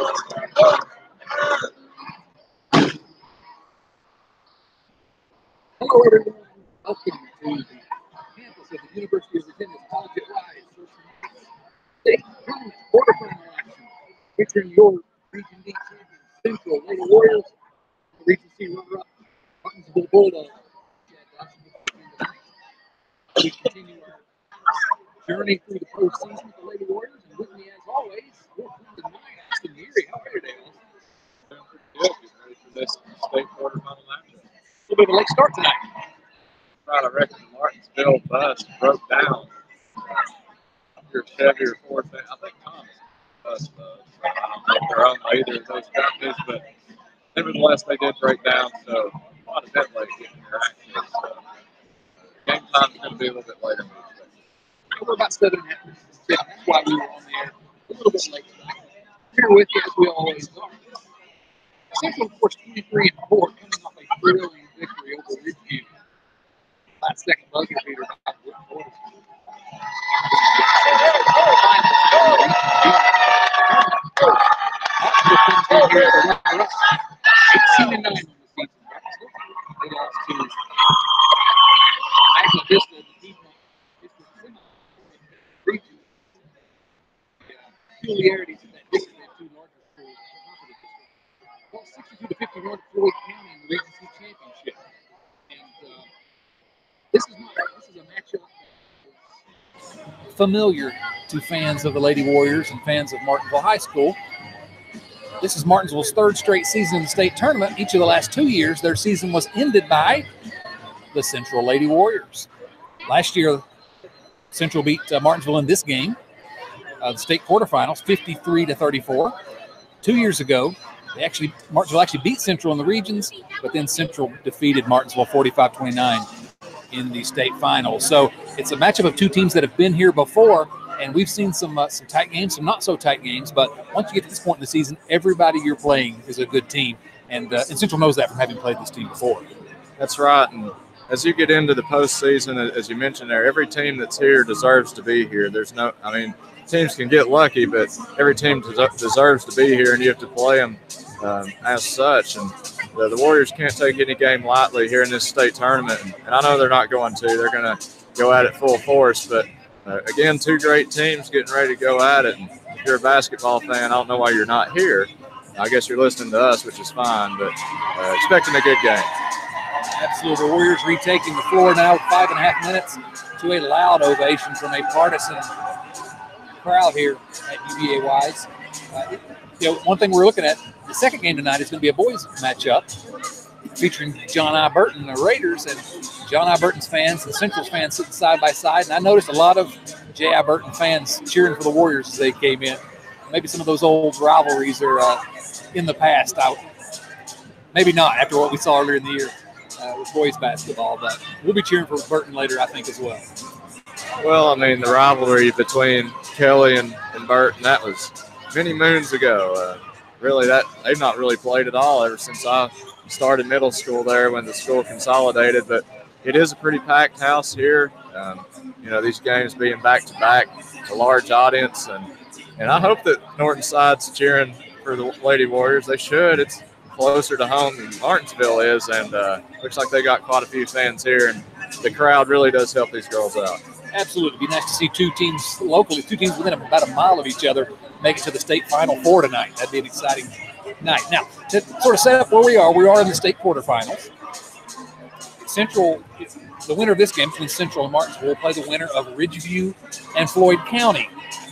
Hello, everyone. Welcome to the campus of the University of Virginia College at Rice State Tournament quarterfinal action, featuring your Region D champions, Central Lady Warriors, the Region C runner-up, Martinsville Bulldogs. We continue our journey through the postseason with the Lady Warriors, and with me, as always, your friend and mine, Austin Geary. How are you today, Austin? Good. Getting ready for this state quarterfinal action. A little bit of a late start tonight. I reckon the Martinsville bus broke down. Your Chevy or Ford, I think Thomas bus does. I don't know if they're owned by either of those companies, but nevertheless, they did break down. So quite a bit late getting here actually. So game time is going to be a little bit later. We're about 7.5 minutes. That's why we were on the air a little bit late tonight. Here with you, as we always are. Central, of course, 23-4, coming off a thrilling victory over Ridgeview. Last second buzzer beater by Woodford. 18-9 on the season. They lost to Magna Vista, the Piedmont District region. The peculiarities of that district, they have two larger schools at the top of the district. Well, 62-51 Floyd County in the Region C championship. And this is a matchup familiar to fans of the Lady Warriors and fans of Martinsville High School. This is Martinsville's third straight season in the state tournament. Each of the last 2 years, their season was ended by the Central Lady Warriors. Last year, Central beat Martinsville in this game, the state quarterfinals, 53-34. 2 years ago, Martinsville actually beat Central in the regions, but then Central defeated Martinsville 45-29 in the state finals. So it's a matchup of two teams that have been here before, and we've seen some tight games, some not so tight games. But once you get to this point in the season, everybody you're playing is a good team, and Central knows that from having played this team before. That's right. And as you get into the postseason, as you mentioned there, every team that's here deserves to be here. Teams can get lucky, but every team deserves to be here, and you have to play them as such. And the Warriors can't take any game lightly here in this state tournament. And I know they're not going to. They're going to go at it full force. But, again, two great teams getting ready to go at it. And if you're a basketball fan, I don't know why you're not here. I guess you're listening to us, which is fine, but expecting a good game. Absolutely. The Warriors retaking the floor now with 5.5 minutes to a loud ovation from a partisan crowd here at UVA-Wise. One thing we're looking at, the second game tonight is going to be a boys matchup featuring John I. Burton, the Raiders, and John I. Burton's fans and Central's fans sitting side by side. And I noticed a lot of J. I. Burton fans cheering for the Warriors as they came in. Maybe some of those old rivalries are in the past. Maybe not after what we saw earlier in the year with boys basketball, but we'll be cheering for Burton later, I think, as well. Well, I mean, the rivalry between Kelly and Burton, that was many moons ago. Really, they've not really played at all ever since I started middle school there when the school consolidated. But it is a pretty packed house here. These games being back-to-back, a large audience. And I hope that Nortonside's cheering for the Lady Warriors. They should. It's closer to home than Martinsville is, and looks like they got quite a few fans here. And the crowd really does help these girls out. Absolutely. It'd be nice to see two teams locally, two teams within about a mile of each other, make it to the state Final Four tonight. That'd be an exciting night. Now, to sort of set up where we are in the state quarterfinals. Central, the winner of this game between Central and Martinsville will play the winner of Ridgeview and Floyd County.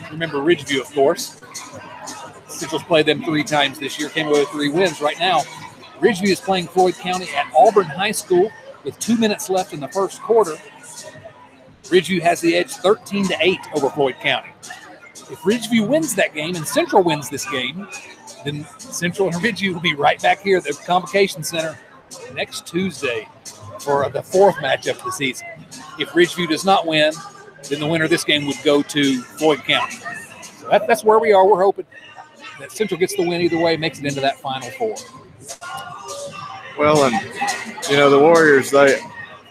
Remember Ridgeview, of course. Central's played them 3 times this year, came away with 3 wins. Right now, Ridgeview is playing Floyd County at Auburn High School with 2 minutes left in the first quarter. Ridgeview has the edge 13-8 over Floyd County. If Ridgeview wins that game and Central wins this game, then Central and Ridgeview will be right back here at the Convocation Center next Tuesday for the 4th matchup of the season. If Ridgeview does not win, then the winner of this game would go to Floyd County. So that's where we are. We're hoping that Central gets the win either way, makes it into that Final Four. Well, and, the Warriors, I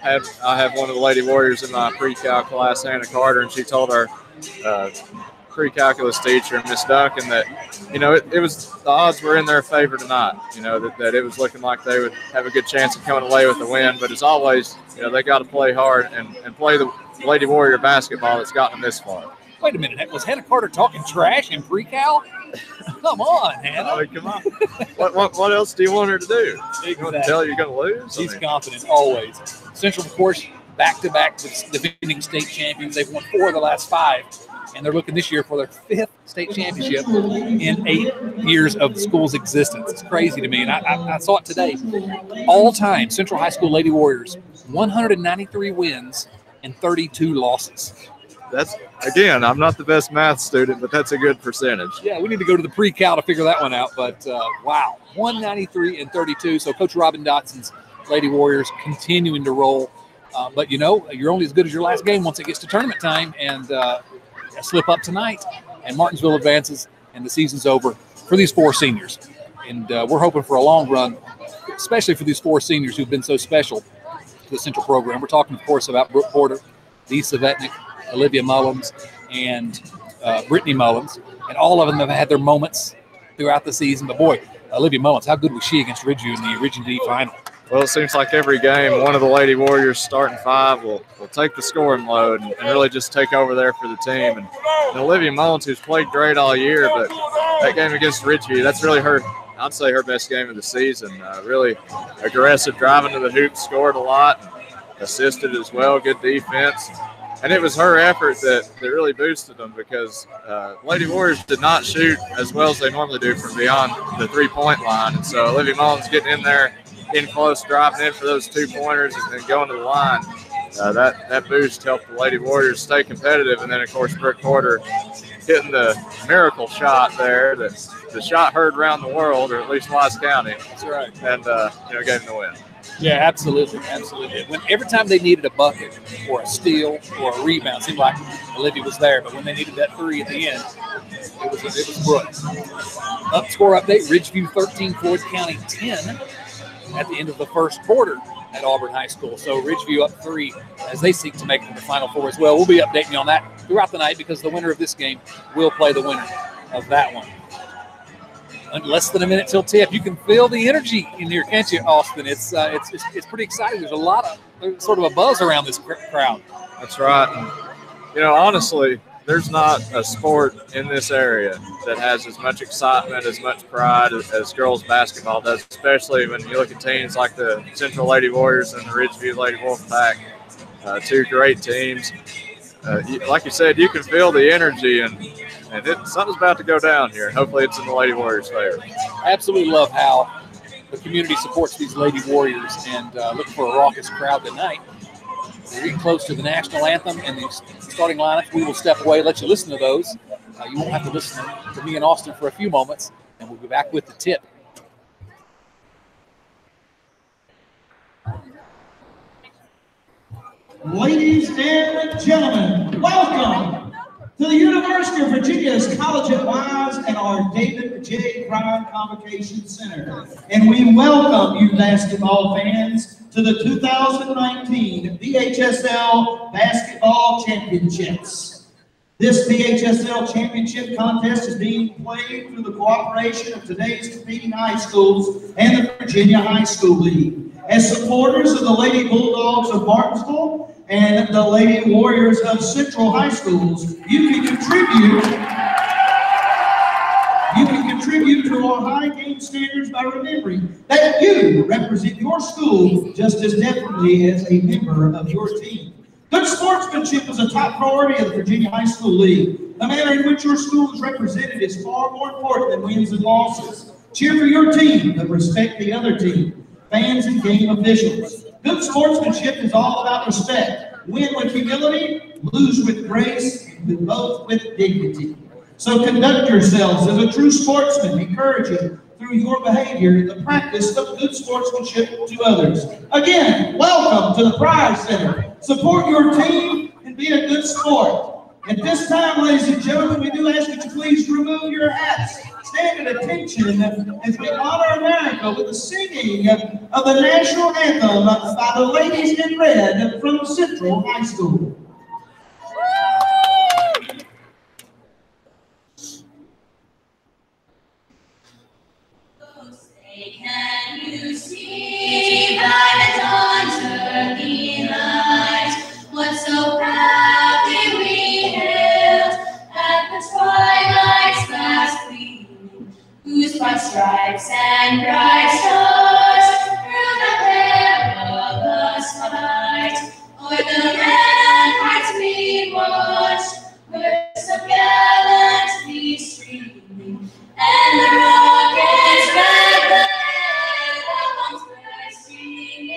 have one of the Lady Warriors in my pre-cal class, Hannah Carter, and she told our pre-calculus teacher, Miss Duncan, that, you know, it was the odds were in their favor tonight. You know, that it was looking like they would have a good chance of coming away with the win. But as always, you know, they got to play hard and play the Lady Warrior basketball that's gotten them this far. Wait a minute, was Hannah Carter talking trash in pre-cal? Come on, Hannah. I mean, come on. What else do you want her to do? Exactly. You want to tell her you're going to lose? She's confident always. Central, of course, back-to-back defending state champions. They've won 4 of the last 5, and they're looking this year for their 5th state championship in 8 years of the school's existence. It's crazy to me, and I saw it today. All-time Central High School Lady Warriors, 193 wins and 32 losses. That's, again, I'm not the best math student, but that's a good percentage. Yeah, we need to go to the pre-cal to figure that one out, but wow, 193 and 32. So Coach Robin Dotson's Lady Warriors continuing to roll. But, you know, you're only as good as your last game once it gets to tournament time, and a slip up tonight, and Martinsville advances, and the season's over for these 4 seniors. And we're hoping for a long run, especially for these 4 seniors who've been so special to the Central program. We're talking, of course, about Brooke Porter, Dee Savetnik, Olivia Mullins, and Brittany Mullins, and all of them have had their moments throughout the season. But boy, Olivia Mullins, how good was she against Ridgeview in the Region D final? Well, it seems like every game, one of the Lady Warriors starting 5 will take the scoring load and really just take over there for the team. And Olivia Mullins, who's played great all year, but that game against Ridgeview, that's really I'd say her best game of the season. Really aggressive, driving to the hoop, scored a lot, assisted as well, good defense. And it was her effort that really boosted them, because Lady Warriors did not shoot as well as they normally do from beyond the 3-point line. And so Olivia Mullins getting in there, in close, driving in for those 2-pointers, and then going to the line. That boost helped the Lady Warriors stay competitive. And then, of course, Brooke Porter hitting the miracle shot there. The shot heard around the world, or at least Wise County. That's right. And, gave them the win. Yeah, absolutely, absolutely. Every time they needed a bucket or a steal or a rebound, it seemed like Olivia was there. But when they needed that 3 at the end, it was Brooke. Score update: Ridgeview 13, Floyd County 10 at the end of the first quarter at Auburn High School. So Ridgeview up 3 as they seek to make it to the Final Four as well. We'll be updating you on that throughout the night, because the winner of this game will play the winner of that one. Less than a minute till tip. You can feel the energy in here, can't you, Austin? It's pretty exciting. There's sort of a buzz around this crowd. That's right. And, you know, honestly, there's not a sport in this area that has as much excitement, as much pride as girls basketball does, especially when you look at teams like the Central Lady Warriors and the Ridgeview Lady Wolfpack, 2 great teams. Like you said, you can feel the energy, and something's about to go down here. Hopefully it's in the Lady Warriors' favor. I absolutely love how the community supports these Lady Warriors, and looking for a raucous crowd tonight. We're getting close to the national anthem and the starting lineups. We will step away, let you listen to those. You won't have to listen to me and Austin for a few moments, and we'll be back with the tip. Ladies and gentlemen, welcome to the University of Virginia's College at Wise and our David J. Crime Convocation Center. And we welcome you basketball fans to the 2019 BHSL Basketball Championships. This BHSL Championship contest is being played through the cooperation of today's competing high schools and the Virginia High School League. As supporters of the Lady Bulldogs of Martinsville and the Lady Warriors of Central High Schools, you can contribute to our high game standards by remembering that you represent your school just as definitely as a member of your team. Good sportsmanship is a top priority of the Virginia High School League. The manner in which your school is represented is far more important than wins and losses. Cheer for your team, but respect the other team. Fans and game officials. Good sportsmanship is all about respect. Win with humility, lose with grace, but both with dignity. So conduct yourselves as a true sportsman, encouraging through your behavior the practice of good sportsmanship to others. Again, welcome to the Pryor Center. Support your team and be a good sport. At this time, ladies and gentlemen, we do ask that you please remove your hats. Stand at attention as we honor America with the singing of the national anthem by the ladies in red from Central High School. stripes and bright stars through the perilous fight. O'er the ramparts we watched, where so gallantly streaming, and the rockets red glare, the bombs bursting in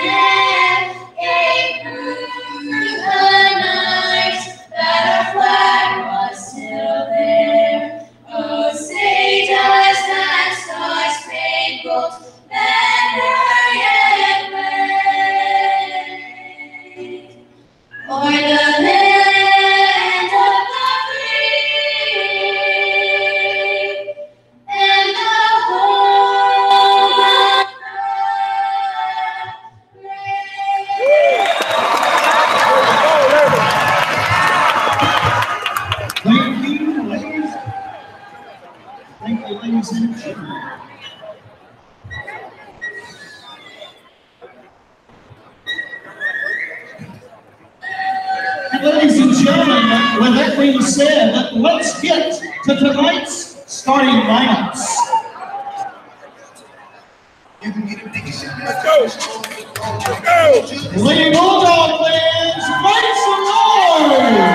air, gave through the night that our flag was still there. Oh, say does that star-spangled banner yet wave o'er the land of the free and the home of the brave? Thank you, ladies. Thank you, ladies and gentlemen. Ladies and gentlemen, with that being said, let's get to tonight's starting lineups. Let's go. Let's go. Lady Bulldog fans, make some noise!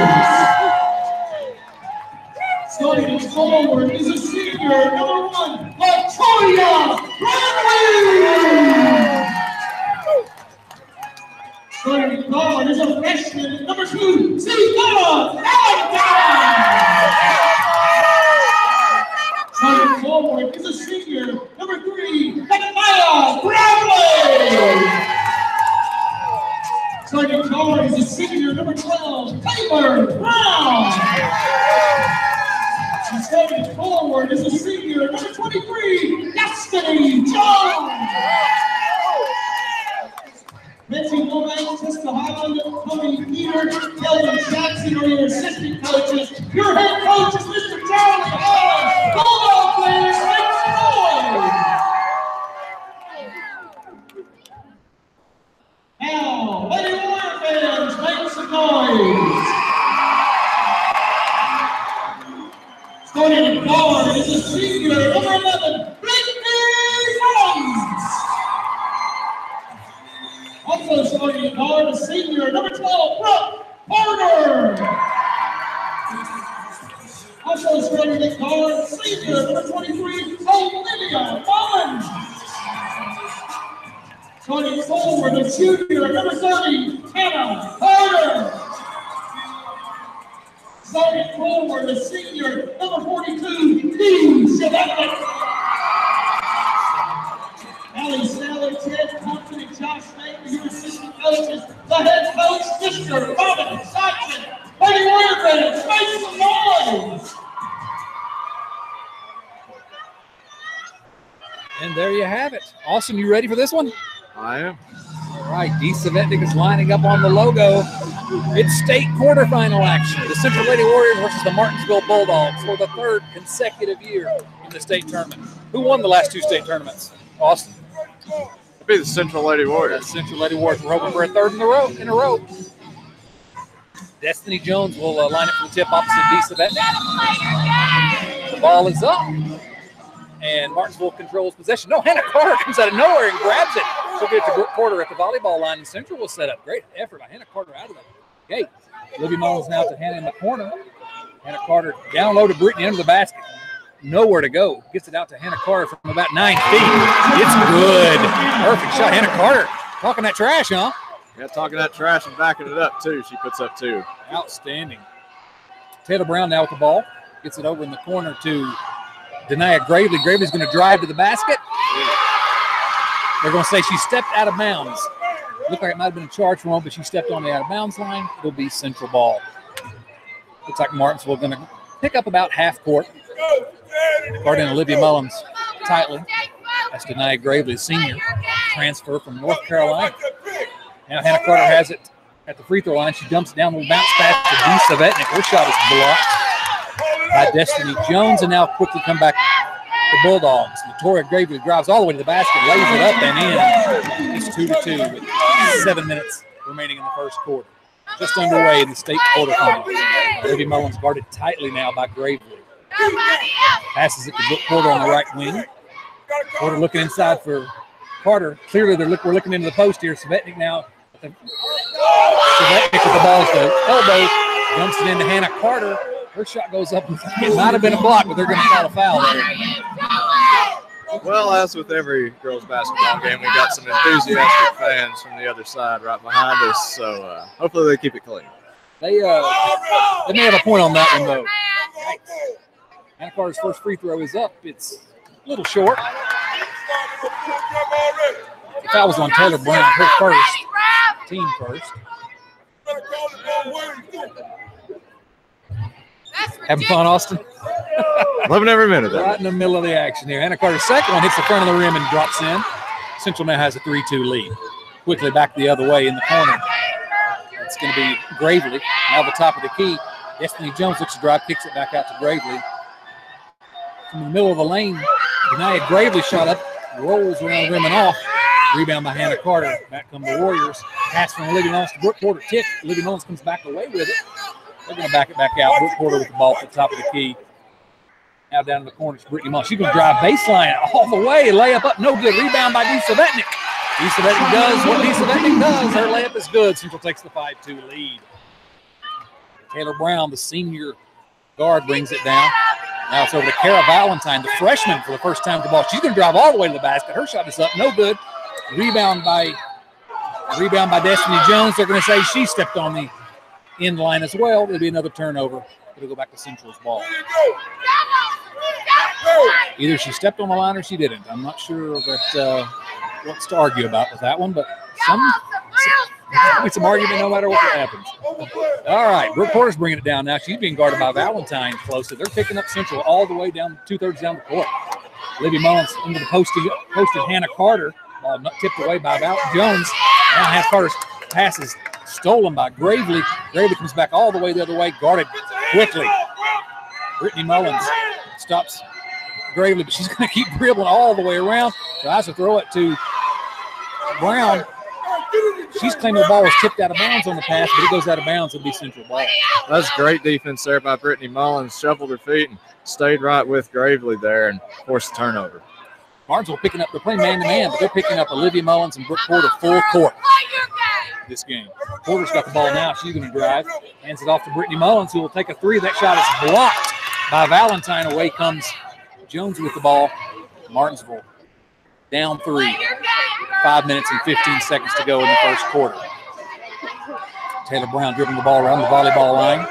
Starting forward is a senior, number 1, Latoya Bradley! Starting guard is a freshman, number 2, Savannah Allentown! Starting forward is a senior, number 3, Maya Bradley! Starting guard is a senior, number 12, Taylor Brown! And starting forward is a senior, number 23, Destiny Jones! Mitzi Lomax, Sister Highland, Tony Peter, Kelvin Jackson are your assistant coaches. Your head coach is Mr. Charlie Allen. Bulldog players, make some noise! Now, Lady Warrior fans, make some noise! Starting at guard is a senior, number 11, Brittany Jones! Also starting at guard, a senior, number 12, Brooke Porter. Also starting at guard, senior, number 23, Olivia Mullins. Starting forward, a junior, number 30, Hannah Carter. Starting forward, a senior, number 42, Dean Chevette. Allie Sally, Ted Thompson, and Josh Baker, your assistant coaches. The head coach, Mr. Robin Saxon. Lady Warrior fans, make some noise! And there you have it. Austin, you ready for this one? I am. All right, D. Savetnik is lining up on the logo. It's state quarterfinal action. The Central Lady Warriors versus the Martinsville Bulldogs for the 3rd consecutive year in the state tournament. Who won the last 2 state tournaments? Austin. It'd be the Central Lady Warriors. The Central Lady Warriors. We're hoping for a 3rd in a row. Destiny Jones will line up for the tip opposite D. Savetnik. The ball is up. And Martinsville controls possession. No, Hannah Carter comes out of nowhere and grabs it. She'll get to Brooke Porter at the volleyball line, and Central will set up. Great effort by Hannah Carter out of the gate. Libby Mullins now to Hannah in the corner. Hannah Carter down low to Brittany under the basket. Nowhere to go. Gets it out to Hannah Carter from about 9 feet. It's good. Perfect shot. Hannah Carter talking that trash, huh? Yeah, talking that trash and backing it up, too. She puts up 2. Outstanding. Taylor Brown now with the ball. Gets it over in the corner to Denia Gravely. Gravely's going to drive to the basket. They're going to say she stepped out of bounds. Looked like it might have been a charge for one, but she stepped on the out of bounds line. It'll be Central ball. Looks like Martinsville going to pick up about half court. Guarding Olivia Mullins tightly. That's Denia Gravely, senior, transfer from North Carolina. Now Hannah Carter has it at the free throw line. She dumps it down, will bounce pass to D. Savetnik. Her shot is blocked by Destiny Jones, and now quickly come back the Bulldogs. Latoya Gravely drives all the way to the basket, lays it up and in. It's 2-2 with 7 minutes remaining in the first quarter. Just underway in the state quarterfinal. Olivia Mullins guarded tightly now by Gravely. Passes it to Brooke Porter on the right wing. Porter looking inside for Carter. Clearly, we're looking into the post here. Svetnik now. Svetnik with the ball to the elbow. Jumps it into Hannah Carter. Her shot goes up. It might have been a block, but they're going to call a foul there. Well, as with every girls basketball game, we got some enthusiastic fans from the other side right behind us, so hopefully they keep it clean. They may have a point on that one, though. Hannah Carter's first free throw is up. It's a little short. The foul was on Taylor Brown, her first, team first. Having fun, Austin? Loving every minute of it. Right in the middle of the action here. Hannah Carter's second one hits the front of the rim and drops in. Central now has a 3-2 lead. Quickly back the other way in the corner. It's going to be Gravely. Now the top of the key. Destiny Jones looks to drive, kicks it back out to Gravely. From the middle of the lane, Denia Gravely shot up, rolls around the rim and off. Rebound by Hannah Carter. Back come the Warriors. Pass from Olivia Mullins to Brooke Porter. Tick. Olivia Mullins comes back away with it. They're going to back it back out. Brooke Porter with the ball at the top of the key. Now down in the corner, it's Brittany Mullins. She's going to drive baseline all the way. Layup up, no good. Rebound by Dee Svetnik. Dee Svetnik does what Dee Svetnik does. Her layup is good. Central takes the 5-2 lead. Taylor Brown, the senior guard, brings it down. Now it's over to Kara Valentine, the freshman, for the first time with the ball. She's going to drive all the way to the basket. Her shot is up, no good. Rebound by Destiny Jones. They're going to say she stepped on the end line as well. There'll be another turnover. It'll go back to Central's ball. Either she stepped on the line or she didn't. I'm not sure that what's to argue about with that one, but some argument no matter what happens. All right, Brooke Porter's bringing it down now. She's being guarded by Valentine closely. They're picking up Central all the way down, 2/3 down the court. Olivia Mullins into the posted Hannah Carter. Ball tipped away by Jones. Now Hannah Carter's pass is stolen by Gravely. Gravely comes back all the way the other way, guarded quickly. Brittany Mullins stops Gravely, but she's going to keep dribbling all the way around. Tries to throw it to Brown. She's claiming the ball was tipped out of bounds on the pass, but it goes out of bounds. It'll be Central ball. That's great defense there by Brittany Mullins. Shuffled her feet and stayed right with Gravely there and forced a turnover. Martinsville picking up, they're playing man-to-man, but they're picking up Olivia Mullins and Brooke Porter full court this game. Porter's got the ball now. She's going to drive. Hands it off to Brittany Mullins, who will take a three. That shot is blocked by Valentine. Away comes Jones with the ball. Martinsville down 3. 5 minutes and 15 seconds to go in the first quarter. Taylor Brown dribbling the ball around the volleyball line.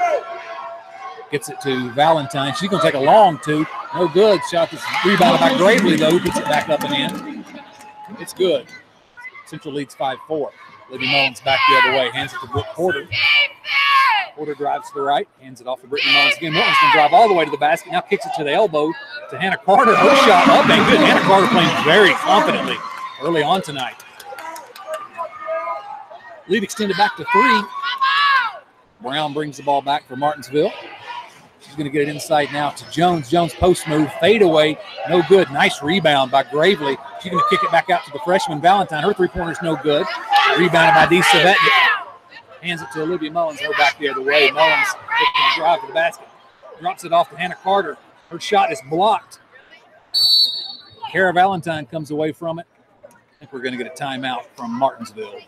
Gets it to Valentine. She's going to take a long two. No good. Shot that's rebounded by Gravely, though. Who puts it back up and in. It's good. Central leads 5-4. Libby Mullins back the other way. Hands it to Brooke Porter. Porter drives to the right. Hands it off to Brittany Mullins again. Mullins can drive all the way to the basket. Now kicks it to the elbow to Hannah Carter. Her shot up and good. Hannah Carter playing very confidently early on tonight. Lead extended back to 3. Brown brings the ball back for Martinsville. She's going to get it inside now to Jones. Jones post move, fade away, no good. Nice rebound by Gravely. She's going to kick it back out to the freshman Valentine. Her three-pointer's no good. Rebounded by Dee Svetnik. Hands it to Olivia Mullins. Her back the other way. Mullins looking to drive to the basket. Drops it off to Hannah Carter. Her shot is blocked. Kara Valentine comes away from it. I think we're going to get a timeout from Martinsville.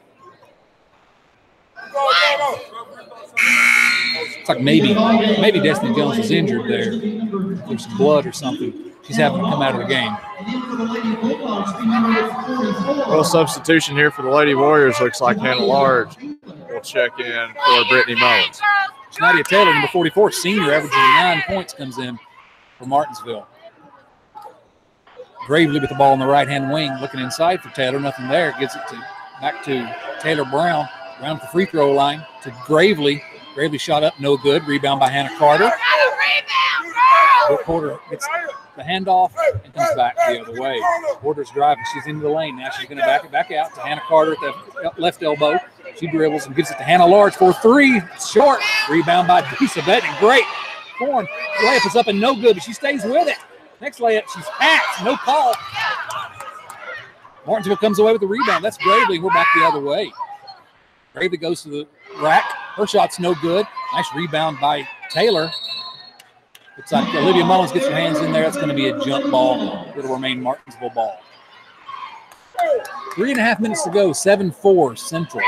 It's like maybe Destiny Jones is injured there. There's some blood or something. She's having to come out of the game. Well, substitution here for the Lady Warriors. Looks like Hannah Large will check in for Brittany Mullins. Nadia Taylor, number 44, senior, averaging 9 points, comes in for Martinsville. Gravely with the ball on the right-hand wing, looking inside for Taylor. Nothing there. Gets it back to Taylor Brown. Around the free throw line to Gravely. Gravely shot up, no good. Rebound by Hannah Carter. Brooke Porter gets the handoff and comes back the other way. Porter's driving. She's into the lane. Now she's going to back it back out to Hannah Carter at the left elbow. She dribbles and gives it to Hannah Large for 3. Short. Rebound by Dee Svetnik. Great form. Layup is up and no good, but she stays with it. Next layup, she's packed. No call. Martinsville comes away with the rebound. That's Gravely. We're back the other way. Gravely goes to the rack. Her shot's no good. Nice rebound by Taylor. Looks like Olivia Mullins gets her hands in there. That's going to be a jump ball. It'll remain Martinsville ball. 3.5 minutes to go, 7-4 Central.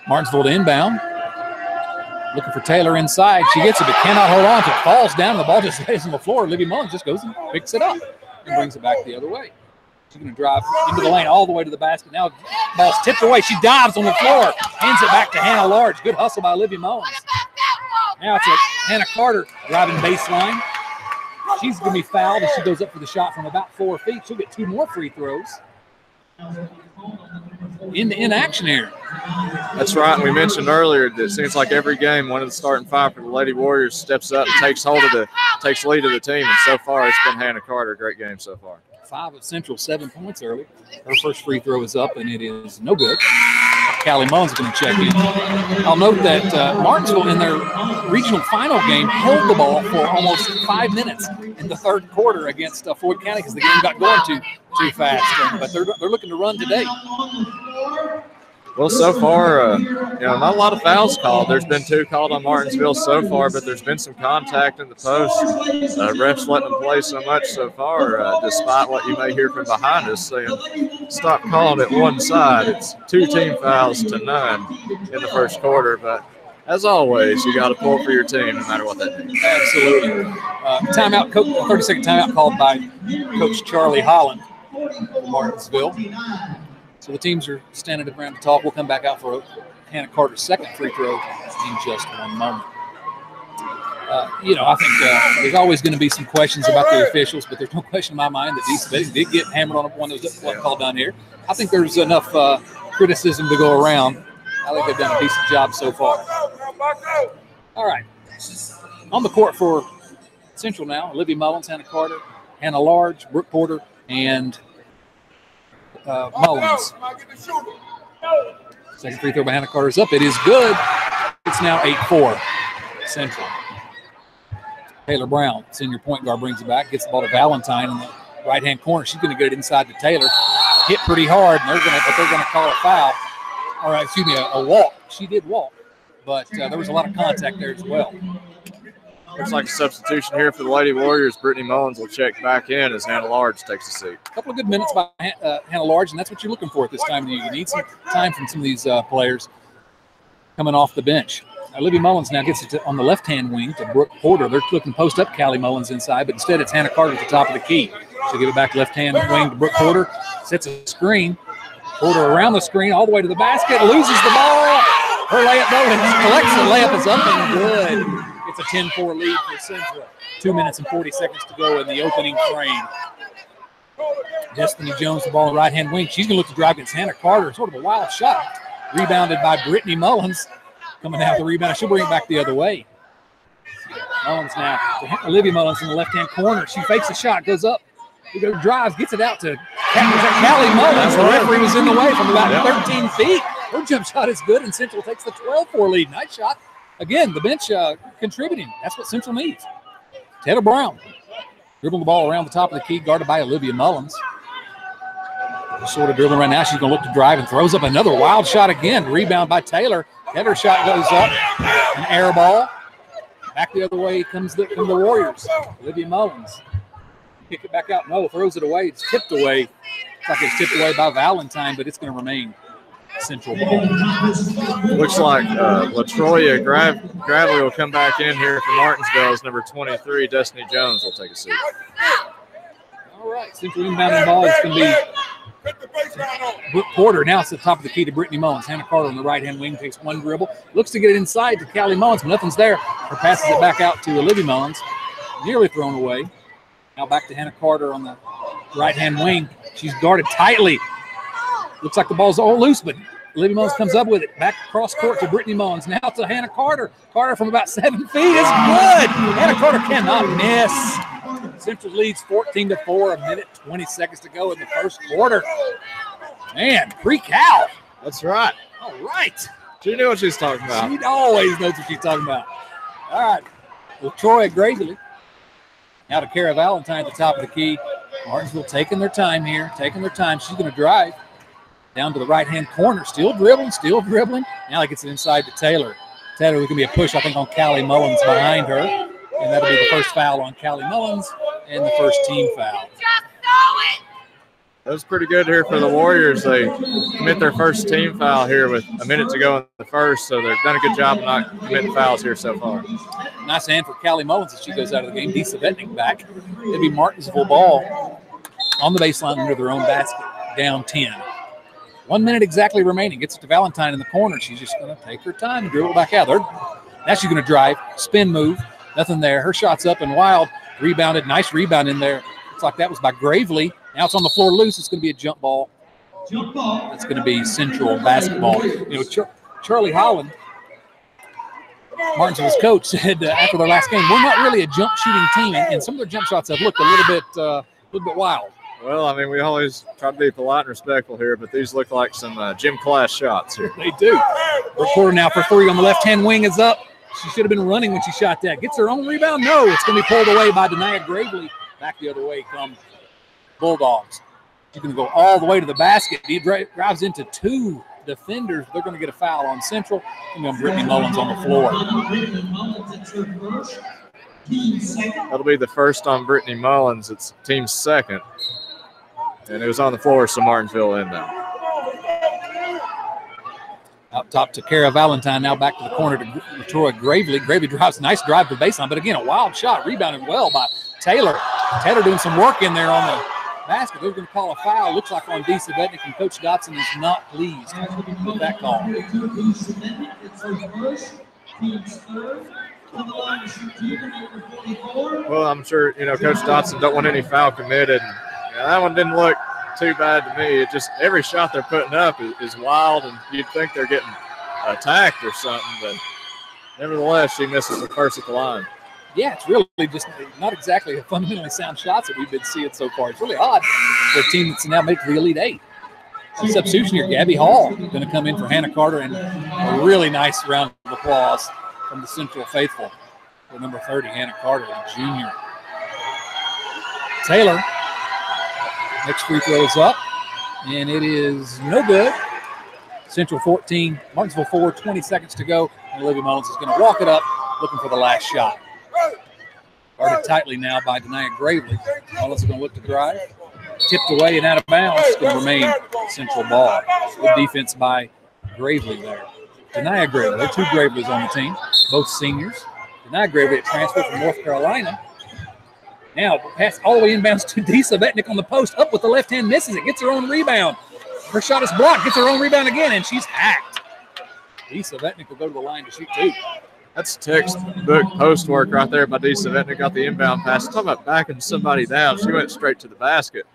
Martinsville to inbound. Looking for Taylor inside. She gets it, but cannot hold on to it. Falls down. The ball just lays on the floor. Olivia Mullins just goes and picks it up and brings it back the other way. She's going to drive into the lane all the way to the basket. Now ball's tipped away. She dives on the floor. Hands it back to Hannah Large. Good hustle by Olivia Mullins. Now it's Hannah Carter driving baseline. She's going to be fouled as she goes up for the shot from about 4 feet. She'll get 2 more free throws. In action here. That's right. And we mentioned earlier that it seems like every game, one of the starting 5 for the Lady Warriors steps up and takes lead of the team. And so far, it's been Hannah Carter. Great game so far. 5 of Central, 7 points early. Her first free throw is up, and it is no good. Callie Mullins is going to check in. I'll note that Martinsville, in their regional final game, held the ball for almost 5 minutes in the third quarter against Ford County because the game got going too fast. But they're looking to run today. Well, so far, not a lot of fouls called. There's been 2 called on Martinsville so far, but there's been some contact in the post. Refs letting them play so much so far, despite what you may hear from behind us saying, stop calling it one side. It's 2 team fouls to none in the first quarter. But as always, you got to pull for your team no matter what that means. Absolutely. Timeout, 30-second timeout called by Coach Charlie Holland of Martinsville. So the teams are standing around to talk. We'll come back out for Hannah Carter's second free throw in just one moment. I think there's always going to be some questions about the officials, but there's no question in my mind that these did get hammered on one that was called down here. I think there's enough criticism to go around. I think they've done a decent job so far. All right. On the court for Central now, Olivia Mullins, Hannah Carter, Hannah Large, Brooke Porter, and Mullins. Second free throw by Hannah Carter is up. It is good. It's now 8-4 Central. Taylor Brown, senior point guard, brings it back, gets the ball to Valentine in the right-hand corner. She's going to get it inside to Taylor. Hit pretty hard, and they're going to call a foul. All right, excuse me, a walk. She did walk, but there was a lot of contact there as well. Looks like a substitution here for the Lady Warriors. Brittany Mullins will check back in as Hannah Large takes a seat. A couple of good minutes by Hannah Large, and that's what you're looking for at this time of the year. You need some time from some of these players coming off the bench. Olivia Mullins now gets it on the left-hand wing to Brooke Porter. They're looking to post up Callie Mullins inside, but instead it's Hannah Carter at the top of the key. She'll give it back left-hand wing to Brooke Porter. Sets a screen. Porter around the screen all the way to the basket. Loses the ball. Her layup, though, and collects the layup. Is up and good. It's a 10-4 lead for Central. 2 minutes and 40 seconds to go in the opening frame. Destiny Jones, the ball in the right-hand wing. She's going to look to drive against Hannah Carter. Sort of a wild shot. Rebounded by Brittany Mullins. Coming out the rebound. She'll bring it back the other way. Mullins now. Olivia Mullins in the left-hand corner. She fakes the shot, goes up. Drives, gets it out to Callie Mullins. The referee was in the way from about 13 feet. Her jump shot is good, and Central takes the 12-4 lead. Nice shot. Again, the bench contributing. That's what Central needs. Taylor Brown dribbling the ball around the top of the key, guarded by Olivia Mullins. Sort of dribbling right now. She's going to look to drive and throws up another wild shot again. Rebound by Taylor. Taylor's shot goes up. An air ball. Back the other way comes the Warriors. Olivia Mullins. Kick it back out. No, throws it away. It's tipped away. It's like it's tipped away by Valentine, but it's going to remain Central ball. Looks like LaTroya Gravely will come back in here for Martinsville as number 23. Destiny Jones will take a seat. All right, Central inbounding ball. It's going to be Brooke Porter. Now it's at the top of the key to Brittany Mullins. Hannah Carter on the right-hand wing takes one dribble. Looks to get it inside to Callie Mullins, but nothing's there. Her passes it back out to Olivia Mullins. Nearly thrown away. Now back to Hannah Carter on the right-hand wing. She's guarded tightly. Looks like the ball's all loose, but Olivia Mullins comes up with it. Back across court to Brittany Mullins. Now to Hannah Carter. Carter from about 7 feet. It's good. Hannah Carter cannot miss. Central leads 14-4. A minute, 20 seconds to go in the first quarter. Man, pre-Cal. That's right. All right. She knew what she was talking about. She always knows what she's talking about. All right. LaTroya Gravely. Now to Kara Valentine at the top of the key. Martinsville taking their time here. Taking their time. She's going to drive. Down to the right-hand corner, still dribbling. Now he gets it inside to Taylor. Taylor, there's going to be a push, I think, on Callie Mullins behind her. And that'll be the first foul on Callie Mullins and the first team foul. That was pretty good here for the Warriors. They commit their first team foul here with a minute to go in the first, so they've done a good job of not committing fouls here so far. Nice hand for Callie Mullins as she goes out of the game. Disa Vetnick back. It'll be Martinsville ball on the baseline under their own basket, down 10. 1 minute exactly remaining. Gets it to Valentine in the corner. She's just going to take her time and dribble back out there. Now she's going to drive, spin move. Nothing there. Her shot's up and wild. Rebounded. Nice rebound in there. Looks like that was by Gravely. Now it's on the floor loose. It's going to be a jump ball. It's going to be Central basketball. You know, Charlie Holland, Martinsville's coach, said after their last game, we're not really a jump shooting team, and some of their jump shots have looked a little bit wild. Well, I mean, we always try to be polite and respectful here, but these look like some gym class shots here. They do. Recorder now for three on the left-hand wing is up. She should have been running when she shot that. Gets her own rebound? No, it's going to be pulled away by Denia Gravely. Back the other way come Bulldogs. She's going to go all the way to the basket. He drives into two defenders. They're going to get a foul on Central. And then Brittany Mullins on the floor. That'll be the first on Brittany Mullins. It's team's second. And it was on the floor, so Martinsville in now. Out top to Kara Valentine, now back to the corner to Troy Gravely. Gravely drives, nice drive to the baseline, but again, a wild shot, rebounded well by Taylor. Taylor doing some work in there on the basket. They're going to call a foul. Looks like on Disa Vetnick, and Coach Dotson is not pleased with that call. Well, I'm sure, Coach Dotson don't want any foul committed. That one didn't look too bad to me. It just, every shot they're putting up is wild, and you'd think they're getting attacked or something, but nevertheless, she misses the first at the line. Yeah, it's really just not exactly a fundamentally sound shots that we've been seeing so far. It's really odd for a team that's now made it to the Elite Eight. Substitution here, Gabby Hall going to come in for Hannah Carter, and a really nice round of applause from the Central faithful for number 30, Hannah Carter, a junior. Taylor, next free throw is up, and it is no good. Central 14, Martinsville 4, 20 seconds to go, and Olivia Mullins is going to walk it up, looking for the last shot. Guarded tightly now by Denia Gravely. Mullins is going to look to drive. Tipped away and out of bounds. It's going to remain Central ball. Good defense by Gravely there. Denia Gravely, there are two Graveleys on the team, both seniors. Denia Gravely at transfer from North Carolina. Now, pass all the way inbounds to Disa Vetnick on the post. Up with the left hand, misses it, gets her own rebound. Her shot is blocked, gets her own rebound again, and she's hacked. Disa Vetnick will go to the line to shoot two. That's textbook post work right there by Disa Vetnick. Got the inbound pass. Talking about backing somebody down. She went straight to the basket.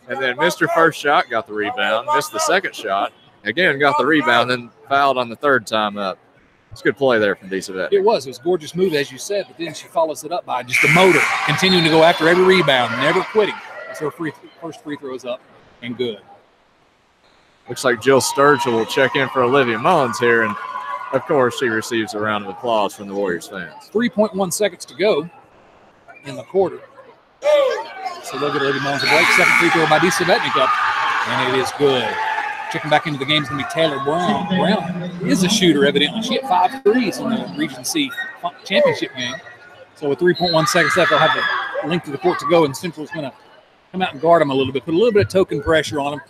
And then missed her first shot, got the rebound. Missed the second shot. Again, got the rebound, then fouled on the third time up. It's a good play there from Disa Vetnick. It was a gorgeous move, as you said, but then she follows it up by just a motor, continuing to go after every rebound, never quitting. So her first free throw is up and good. Looks like Jill Sturgill will check in for Olivia Mullins here, and of course, she receives a round of applause from the Warriors fans. 3.1 seconds to go in the quarter. So they'll get Olivia Mullins a break. Second free throw by Disa Vetnick up, and it is good. Checking back into the game is going to be Taylor Brown. Brown is a shooter, evidently. She hit 5 threes in the Region C championship game. So with 3.1 seconds left, they'll have the length of the court to go, and Central's going to come out and guard them a little bit, put a little bit of token pressure on them.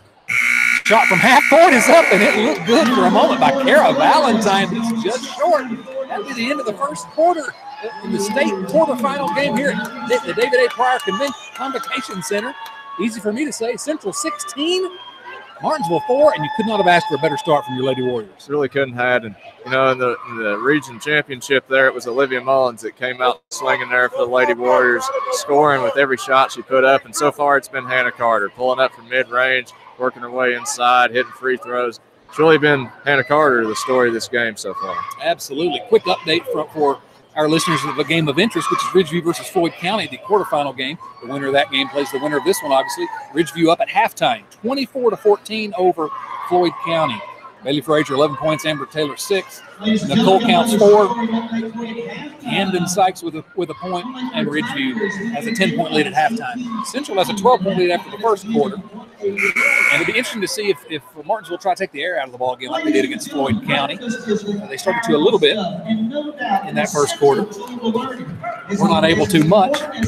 Shot from half court is up, and it looked good for a moment by Kara Valentine. It's just short. That'll be the end of the first quarter in the state quarterfinal game here at the David A. Pryor Convocation Center. Easy for me to say. Central 16, Martinsville 4, and you could not have asked for a better start from your Lady Warriors. Really couldn't have. And, in the region championship there, it was Olivia Mullins that came out swinging there for the Lady Warriors, scoring with every shot she put up. And so far, it's been Hannah Carter pulling up from mid-range, working her way inside, hitting free throws. It's really been Hannah Carter, the story of this game so far. Absolutely. Quick update for our listeners of the game of interest, which is Ridgeview versus Floyd County, the quarterfinal game. The winner of that game plays the winner of this one, obviously. Ridgeview up at halftime, 24-14 over Floyd County. Bailey Frazier, 11 points. Amber Taylor, 6. Nicole Counts, 4. Camden Sykes with a point. And Ridgeview has a 10-point lead at halftime. Central has a 12-point lead after the first quarter. And it'll be interesting to see if Martinsville try to take the air out of the ball again like they did against Floyd County. They started to a little bit in that first quarter. We're not able to much. And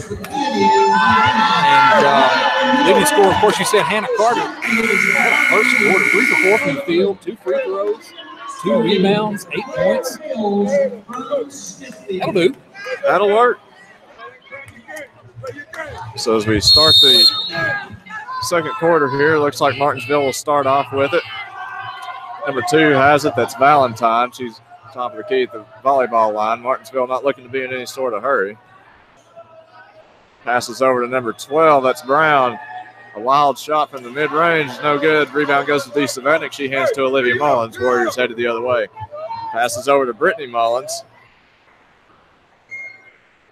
leading score, of course, you said Hannah Carter. First quarter, 3 for 4 from the field, 2 free throws, 2 rebounds, 8 points. That'll do. That'll work. So as we start the second quarter here, looks like Martinsville will start off with it. Number 2 has it. That's Valentine. She's top of the key at the volleyball line. Martinsville not looking to be in any sort of hurry. Passes over to number 12. That's Brown. A wild shot from the mid-range. No good. Rebound goes to Dee Savetnik. She hands to Olivia Mullins. Warriors headed the other way. Passes over to Brittany Mullins.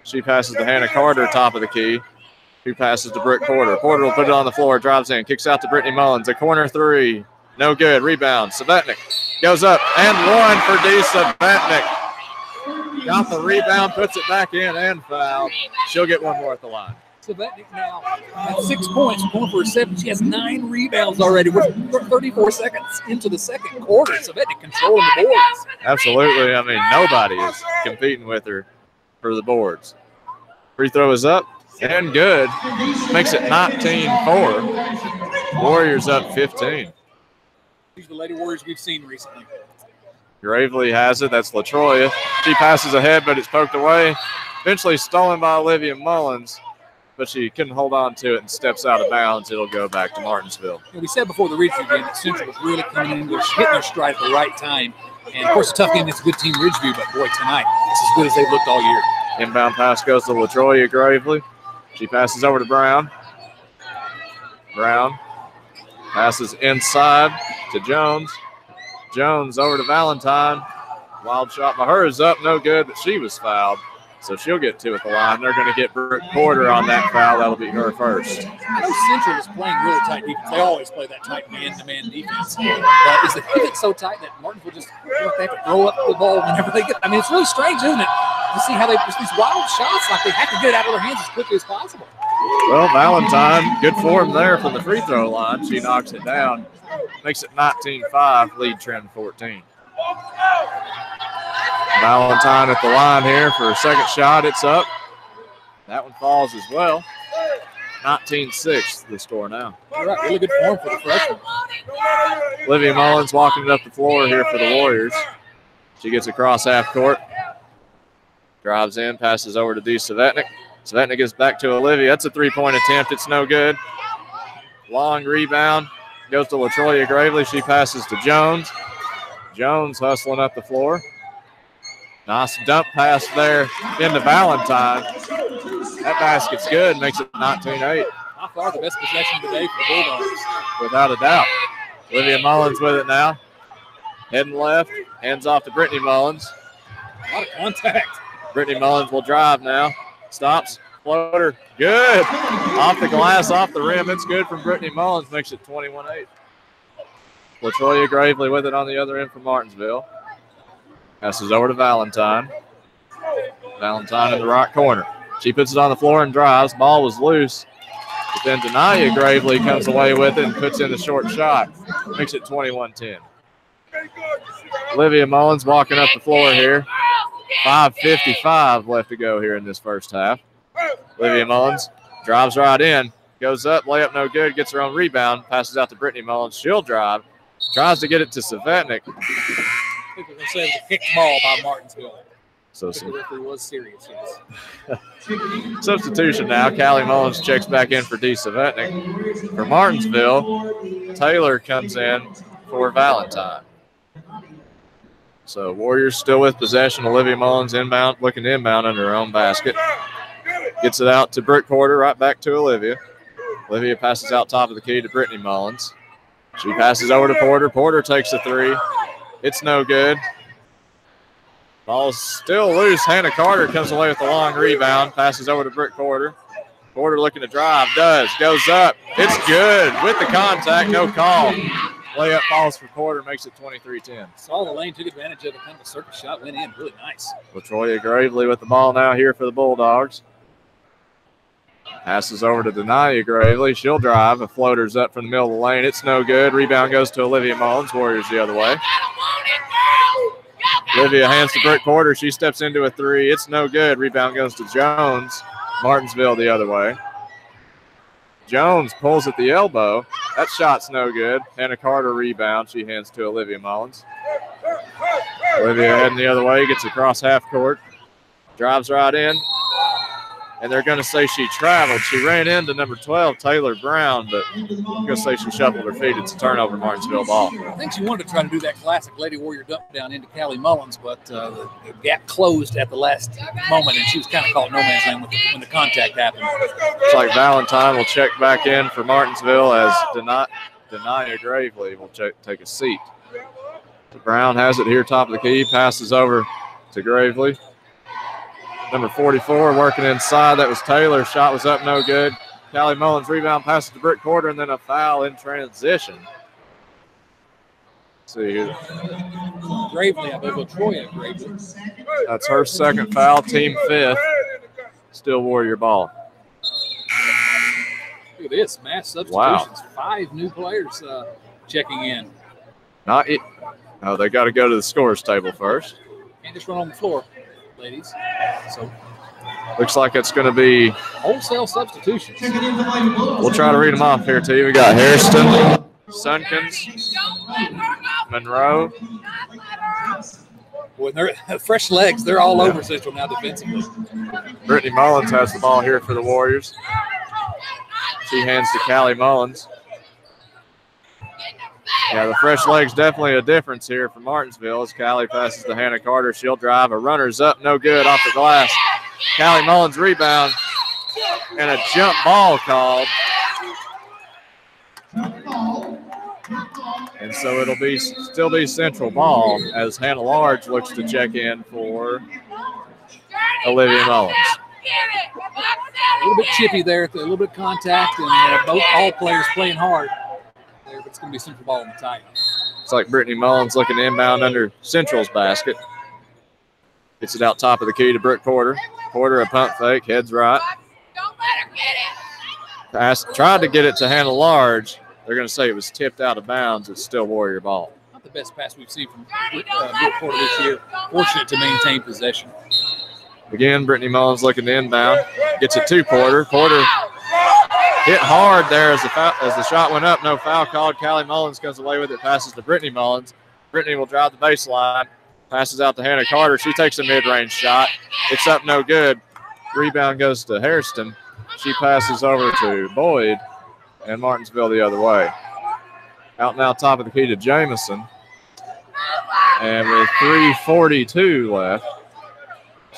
She passes to Hannah Carter, top of the key. Who passes to Brooke Porter. Porter will put it on the floor, drives in, kicks out to Brittany Mullins. A corner 3. No good. Rebound. Savetnik goes up and 1 for Dee Savetnik. Got the rebound, puts it back in and fouled. She'll get 1 more at the line. Savetnik now at 6 points, going for a 7. She has 9 rebounds already. We're 34 seconds into the second quarter. Savetnik controlling the boards. Absolutely. I mean, nobody is competing with her for the boards. Free throw is up and good. Makes it 19-4. Warriors up 15. These are the Lady Warriors we've seen recently. Gravely has it. That's LaTroya. She passes ahead, but it's poked away. Eventually stolen by Olivia Mullins, but she couldn't hold on to it and steps out of bounds. It'll go back to Martinsville. We said before the Ridgeview game that Central was really coming in, they're hitting their stride at the right time. And, of course, a tough game against a good team, Ridgeview, but, boy, tonight, it's as good as they've looked all year. Inbound pass goes to LaTroya Gravely. She passes over to Brown. Brown passes inside to Jones. Jones over to Valentine. Wild shot by her is up, no good, but she was fouled. So she'll get 2 at the line. They're going to get Brooke Porter on that foul. That'll be her first. I know Central is playing really tight defense. They always play that tight man-to-man defense. But is the defense so tight that Martinsville just feel like they have to throw up the ball whenever they get – I mean, it's really strange, isn't it, to see how they – these wild shots, like they have to get it out of their hands as quickly as possible. Well, Valentine, good form there from the free throw line. She knocks it down. Makes it 19-5, lead trend 14. Valentine at the line here for a second shot. It's up. That one falls as well. 19-6 the score now. All right, really good form for the freshman. Olivia Mullins walking it up the floor here for the Warriors. She gets across half court. Drives in, passes over to Dee Savetnik. Savetnik gets back to Olivia. That's a 3-point attempt. It's no good. Long rebound. Goes to LaTroya Gravely. She passes to Jones. Jones hustling up the floor. Nice dump pass there into Valentine. That basket's good. Makes it 19-8. By far the best possession today for the Bulldogs. Without a doubt. Olivia Mullins with it now. Heading left. Hands off to Brittany Mullins. A lot of contact. Brittany Mullins will drive now. Stops. Floater. Good. Off the glass, off the rim. It's good from Brittany Mullins. Makes it 21-8. LaTroya Gravely with it on the other end for Martinsville. Passes over to Valentine. Valentine in the right corner. She puts it on the floor and drives. Ball was loose. But then Denaya Gravely comes away with it and puts in the short shot. Makes it 21-10. Olivia Mullins walking up the floor here. 5:55 left to go here in this first half. Olivia Mullins drives right in. Goes up, layup no good, gets her own rebound. Passes out to Brittany Mullins. She'll drive. Tries to get it to Savetnik. I think we're going to say it was a kicked ball by Martinsville. So the referee was serious, yes. Substitution now. Callie Mullins checks back in for Dee Savetnik. For Martinsville, Taylor comes in for Valentine. So Warriors still with possession. Olivia Mullins inbound, looking to inbound under her own basket. Gets it out to Brooke Porter, right back to Olivia. Olivia passes out top of the key to Brittany Mullins. She passes over to Porter. Porter takes a 3. It's no good. Ball's still loose. Hannah Carter comes away with a long rebound. Passes over to Brooke Porter. Porter looking to drive. Does. Goes up. It's good. With the contact, no call. Layup falls for Porter. Makes it 23-10. Saw the lane, took advantage of it. Kind of a circus shot. Went in. Really nice. LaTroya Gravely with the ball now here for the Bulldogs. Passes over to Denia Gravely. She'll drive. A floater's up from the middle of the lane. It's no good. Rebound goes to Olivia Mullins. Warriors the other way. Olivia hands to Brooke Porter. She steps into a three. It's no good. Rebound goes to Jones. Martinsville the other way. Jones pulls at the elbow. That shot's no good. Hannah Carter rebound. She hands to Olivia Mullins. Olivia heading the other way. Gets across half court. Drives right in. And they're going to say she traveled. She ran into number 12, Taylor Brown, but I'm going to say she shuffled her feet. It's a turnover, Martinsville ball. I think she wanted to try to do that classic Lady Warrior dump down into Callie Mullins, but the gap closed at the last moment, and she was kind of caught no man's land when the contact happened. Looks like Valentine will check back in for Martinsville as Denia Gravely will take a seat. Brown has it here, top of the key, passes over to Gravely. Number 44 working inside. That was Taylor. Shot was up, no good. Callie Mullins rebound, passes to Britt Porter, and then a foul in transition. Let's see here. Gravely, I believe, Troya Gravely. That's her second foul, team fifth. Still Warrior ball. Look at this, mass substitutions. Wow. 5 new players checking in. Not it. Oh, they got to go to the scores table first. Can't just run on the floor, ladies. So looks like it's going to be wholesale substitutions. We'll try to read them off here, too. We got Hairston, Sunkins, Monroe. Boy, they're fresh legs. They're all over Central now defensively. Brittany Mullins has the ball here for the Warriors. She hands to Callie Mullins. Yeah, the fresh legs definitely a difference here for Martinsville as Callie passes to Hannah Carter. She'll drive. A runner's up, no good, off the glass. Callie Mullins rebound and a jump ball called. And so it'll be still be Central ball as Hannah Large looks to check in for Olivia Mullins. A little bit chippy there, a little bit of contact, and all players playing hard there, but it's going to be Central ball in the tie. It's like Brittany Mullins looking to inbound under Central's basket. Gets it out top of the key to Brooke Porter. Porter a pump fake, heads right. Don't let her get it. Pass, tried to get it to Hannah Large. They're going to say it was tipped out of bounds. It's still Warrior ball. Not the best pass we've seen from Brooke Porter this year. Fortunate to maintain possession. Again, Brittany Mullins looking to inbound. Gets it to Porter. Porter hit hard there as the shot went up. No foul called. Callie Mullins comes away with it. Passes to Brittany Mullins. Brittany will drive the baseline. Passes out to Hannah Carter. She takes a mid-range shot. It's up, no good. Rebound goes to Hairston. She passes over to Boyd. And Martinsville the other way. Out now top of the key to Jamison. And with 3:42 left,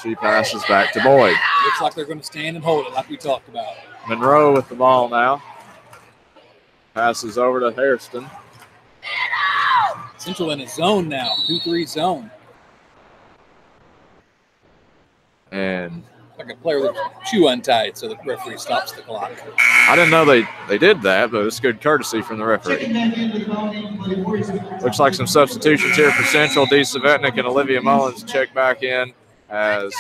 she passes back to Boyd. Looks like they're going to stand and hold it like we talked about. Monroe with the ball now. Passes over to Hairston. Central in a zone now, 2-3 zone. And like a player with shoe untied, so the referee stops the clock. I didn't know they did that, but it's good courtesy from the referee. Looks like some substitutions here for Central. Dee Savetnik and Olivia Mullins check back in as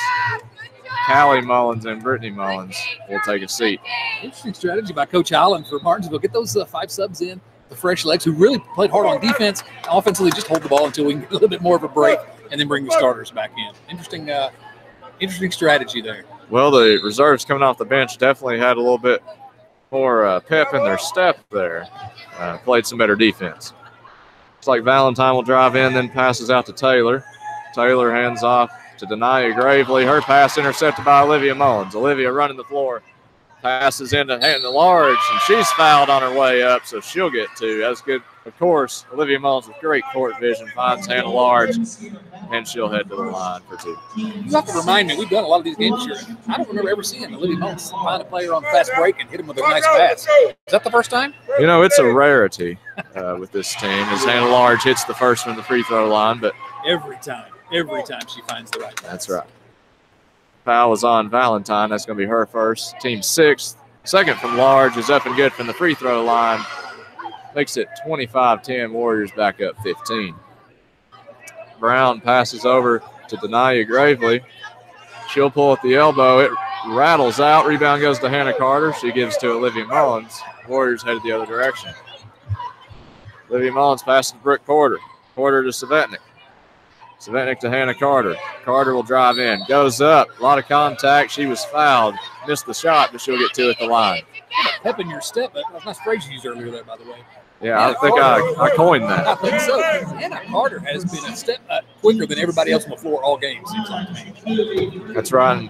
Callie Mullins and Brittany Mullins will take a seat. Interesting strategy by Coach Allen for Martinsville. Get those 5 subs in, the fresh legs who really played hard on defense. Offensively, just hold the ball until we can get a little bit more of a break and then bring the starters back in. Interesting strategy there. Well, the reserves coming off the bench definitely had a little bit more pep in their step there. Played some better defense. Looks like Valentine will drive in, then passes out to Taylor. Taylor hands off to Denia Gravely. Her pass intercepted by Olivia Mullins. Olivia running the floor. Passes into Hannah Large, and she's fouled on her way up, so she'll get 2. That's good. Of course, Olivia Mullins with great court vision finds Hannah Large, and she'll head to the line for 2. You have to remind me, we've done a lot of these games here. I don't remember ever seeing Olivia Mullins find a player on fast break and hit him with a nice pass. Is that the first time? You know, it's a rarity with this team as Hannah Large hits the first from the free throw line, but every time she finds the right pass. That's right. Foul is on Valentine. That's going to be her first. Team 6th. Second from Large is up and good from the free throw line. Makes it 25-10. Warriors back up 15. Brown passes over to Denia Gravely. She'll pull at the elbow. It rattles out. Rebound goes to Hannah Carter. She gives to Olivia Mullins. Warriors headed the other direction. Olivia Mullins passes to Brooke Porter. Porter to Savetnik. Savetnik to Hannah Carter. Carter will drive in. Goes up. A lot of contact. She was fouled. Missed the shot, but she'll get two at the line. Pep in your step. That's a nice phrase you used earlier there, by the way. Yeah, I think I coined that. I think so. Hannah Carter has been a step quicker than everybody else on the floor all game, seems like to me. That's right.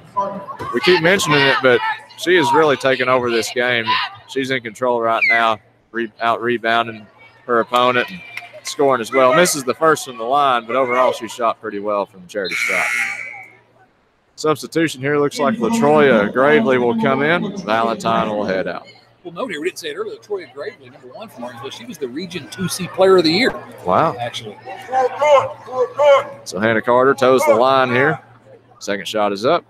We keep mentioning it, but she has really taken over this game. She's in control right now, out rebounding her opponent and scoring as well. Misses the first from the line, but overall she shot pretty well from the charity stripe. Substitution here looks like LaTroya Gravely will come in. Valentine will head out. Well, note here, we didn't say it earlier, LaTroya Gravely, number 1 for Martinsville. She was the Region 2C Player of the Year. Wow. Actually. So Hannah Carter toes the line here. Second shot is up.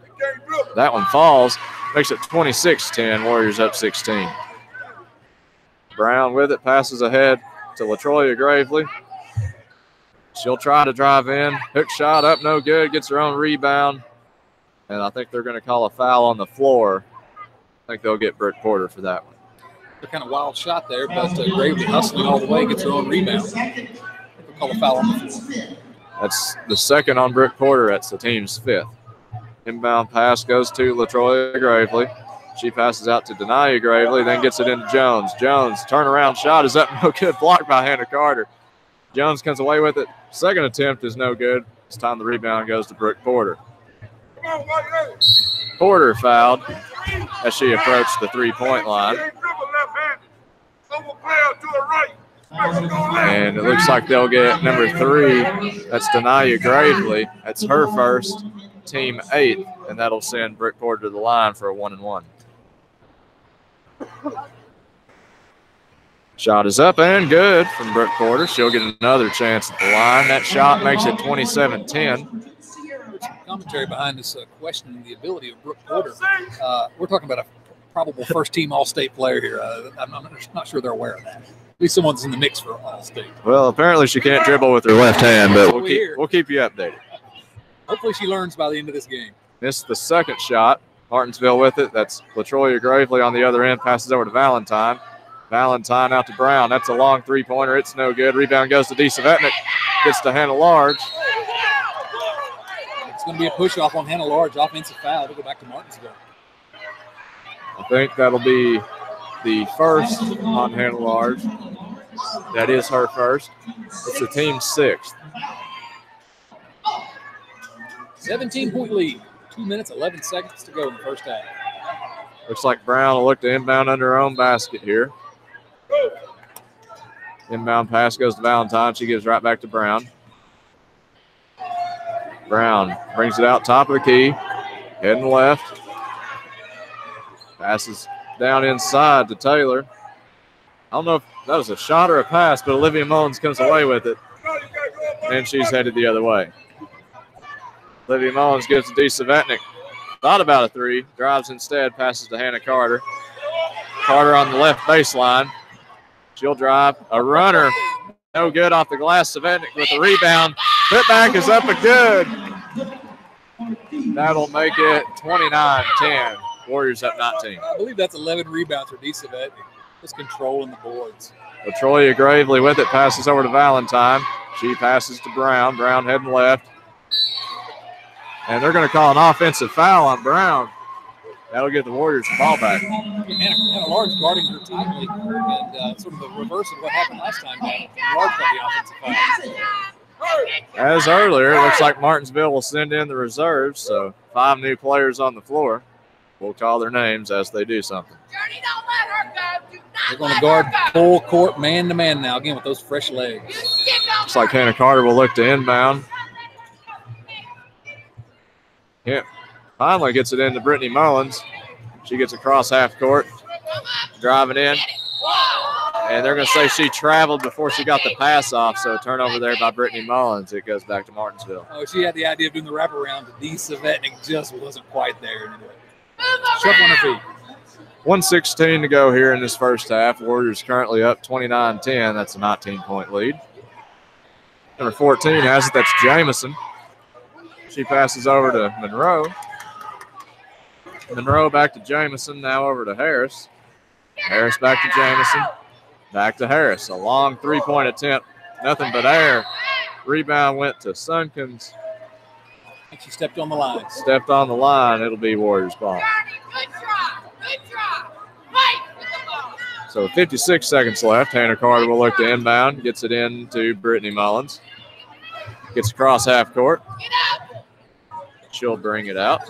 That one falls. Makes it 26-10. Warriors up 16. Brown with it, passes ahead to LaTroya Gravely. She'll try to drive in. Hook shot up, no good. Gets her own rebound. And I think they're going to call a foul on the floor. I think they'll get Brooke Porter for that one. A kind of wild shot there, but Gravely hustling all the way, gets her own rebound. They'll call a foul on the floor. That's the second on Brooke Porter. That's the team's 5th. Inbound pass goes to LaTroya Gravely. She passes out to Denia Gravely, then gets it into Jones. Jones, turnaround shot is up, no good. Blocked by Hannah Carter. Jones comes away with it. Second attempt is no good. This time the rebound goes to Brooke Porter. Porter fouled as she approached the three-point line. And it looks like they'll get number 3. That's Denia Gravely. That's her first, team 8, and that'll send Brooke Porter to the line for a 1-and-1. Shot is up and good from Brooke Porter. She'll get another chance at the line. That shot makes it 27-10. Commentary behind this questioning the ability of Brooke Porter. We're talking about a probable first-team All-State player here. I'm not sure they're aware of that. At least someone's in the mix for All-State. Well, apparently she can't dribble with her left hand, but we'll keep you updated. Hopefully she learns by the end of this game. Missed the second shot. Martinsville with it. That's LaTroya Gravely on the other end. Passes over to Valentine. Valentine out to Brown. That's a long three-pointer. It's no good. Rebound goes to Savetnik. Gets to Hannah Large. It's going to be a push-off on Hannah Large. Offensive foul. We'll go back to Martinsville. I think that'll be the first on Hannah Large. That is her first. It's the team's 6th. 17-point lead. 2 minutes, 11 seconds to go in the first half. Looks like Brown will look to inbound under her own basket here. Inbound pass goes to Valentine. She gives right back to Brown. Brown brings it out top of the key. Heading left. Passes down inside to Taylor. I don't know if that was a shot or a pass, but Olivia Mullins comes away with it. And she's headed the other way. Olivia Mullins gives to Savetnik. Thought about a 3. Drives instead. Passes to Hannah Carter. Carter on the left baseline. She'll drive. A runner. No good off the glass. Savetnik with the rebound. Putback is up and good. That'll make it 29-10. Warriors up 19. I believe that's 11 rebounds for Savetnik. Just controlling the boards. LaTroya Gravely with it. Passes over to Valentine. She passes to Brown. Brown heading left. And they're going to call an offensive foul on Brown. That'll give the Warriors the ball back. Hannah Large guarding her team, and sort of the reverse of what happened last time. Large got the offensive foul. As earlier, it looks like Martinsville will send in the reserves, so 5 new players on the floor. We'll call their names as they do something. They're going to guard full court, man-to-man now, again, with those fresh legs. Looks like Hannah Carter will look to inbound. Yeah, finally gets it into Brittany Mullins. She gets across half court, driving in. And they're going to say she traveled before she got the pass off, so a turnover there by Brittany Mullins. It goes back to Martinsville. Oh, she had the idea of doing the wraparound, but Savetnik just wasn't quite there. Shuffle on her feet. 1:16 to go here in this first half. Warriors currently up 29-10. That's a 19-point lead. Number 14 has it. That's Jamison. She passes over to Monroe. Monroe back to Jamison, now over to Harris. Harris back to Jamison, back to Harris. A long three-point attempt, nothing but air. Rebound went to Sunkins. I think she stepped on the line. Stepped on the line. It'll be Warriors ball. Good try. Good try. Fight with the ball. So 56 seconds left. Hannah Carter will look to inbound. Gets it in to Brittany Mullins. Gets across half court. Get up. She'll bring it out.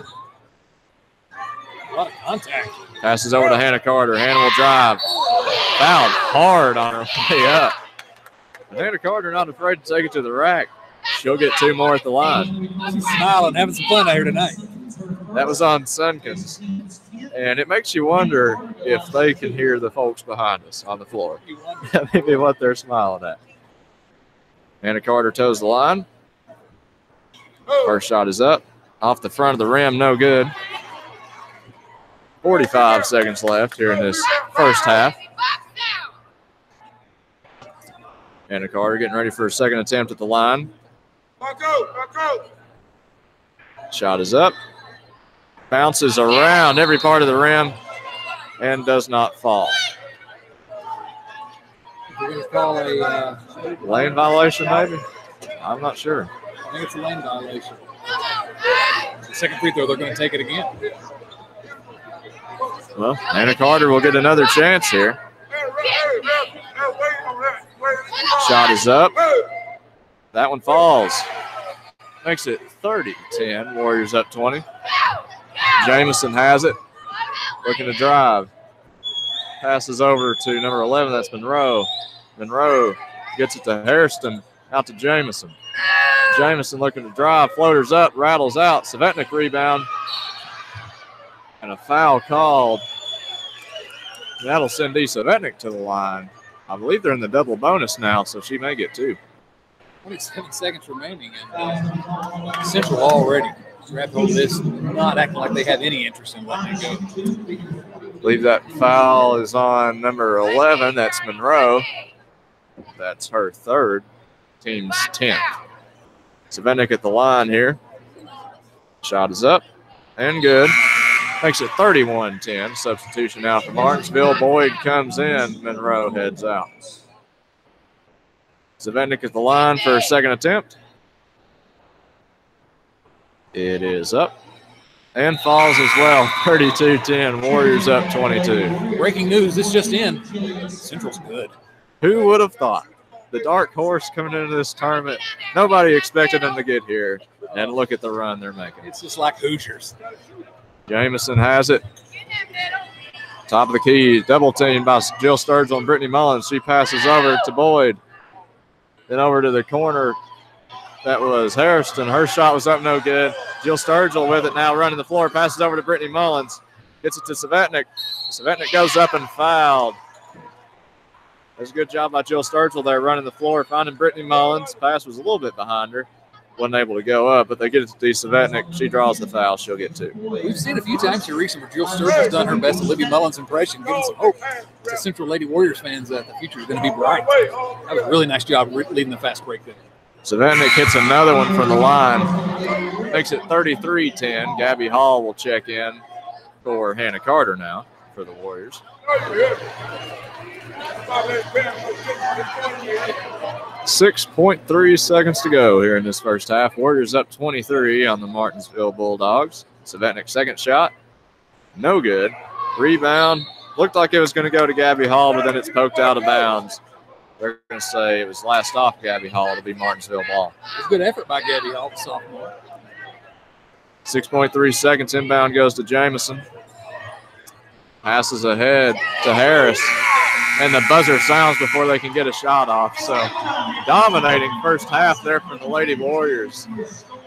A lot of contact. Passes over to Hannah Carter. Hannah will drive. Fouled hard on her way up. But Hannah Carter not afraid to take it to the rack. She'll get 2 more at the line. She's smiling, having some fun out here tonight. That was on Sunkins. And it makes you wonder if they can hear the folks behind us on the floor. That may be what they're smiling at. Hannah Carter toes the line. First shot is up. Off the front of the rim, no good. 45 seconds left here in this first half. Hannah Carter getting ready for a second attempt at the line. Shot is up. Bounces around every part of the rim and does not fall. We're going to call a lane violation, maybe? I'm not sure. I think it's a lane violation. The second free throw, they're going to take it again. Well, Hannah Carter will get another chance here. Shot is up. That one falls. Makes it 30-10. Warriors up 20. Jamison has it. Looking to drive. Passes over to number 11. That's Monroe. Monroe gets it to Hairston. Out to Jamison. Jamison looking to drive. Floaters up. Rattles out. Svetnik rebound. And a foul called. That'll send D. Svetnik to the line. I believe they're in the double bonus now, so she may get 2. 27 seconds remaining, and Central already grabbed hold of this, not acting like they have any interest in letting it go. I believe that foul is on number 11. That's Monroe. That's her 3rd. Team's 10th. Svetnik at the line here. Shot is up and good. Makes it 31-10. Substitution now for Martinsville. Boyd comes in. Monroe heads out. Svetnik at the line for a second attempt. It is up and falls as well. 32-10. Warriors up 22. Breaking news, this just in. Central's good. Who would have thought? The dark horse coming into this tournament. Nobody expected them to get here. And look at the run they're making. It's just like Hoosiers. Jamison has it. Top of the key. Double team by Jill Sturgill and Brittany Mullins. She passes over to Boyd. Then over to the corner. That was Hairston. Her shot was up no good. Jill Sturgill with it now running the floor. Passes over to Brittany Mullins. Gets it to Svetnik. Svetnik goes up and fouled. There's a good job by Jill Sturgill there running the floor, finding Brittany Mullins. Pass was a little bit behind her. Wasn't able to go up, but they get it to D. Svetnik. She draws the foul. She'll get 2. We've seen a few times here recently where Jill Sturgill's done her best Olivia Mullins impression, giving some hope to Central Lady Warriors fans that the future is going to be bright. That was a really nice job leading the fast break there. Svetnik hits another one from the line. Makes it 33-10. Gabby Hall will check in for Hannah Carter now for the Warriors. 6.3 seconds to go here in this first half. Warriors up 23 on the Martinsville Bulldogs. Svetnik second shot. No good. Rebound. Looked like it was going to go to Gabby Hall, but then it's poked out of bounds. They're going to say it was last off Gabby Hall to be Martinsville ball. It was a good effort by Gabby Hall, the sophomore. 6.3 seconds. Inbound goes to Jamison. Passes ahead to Harris. And the buzzer sounds before they can get a shot off. So dominating first half there for the Lady Warriors.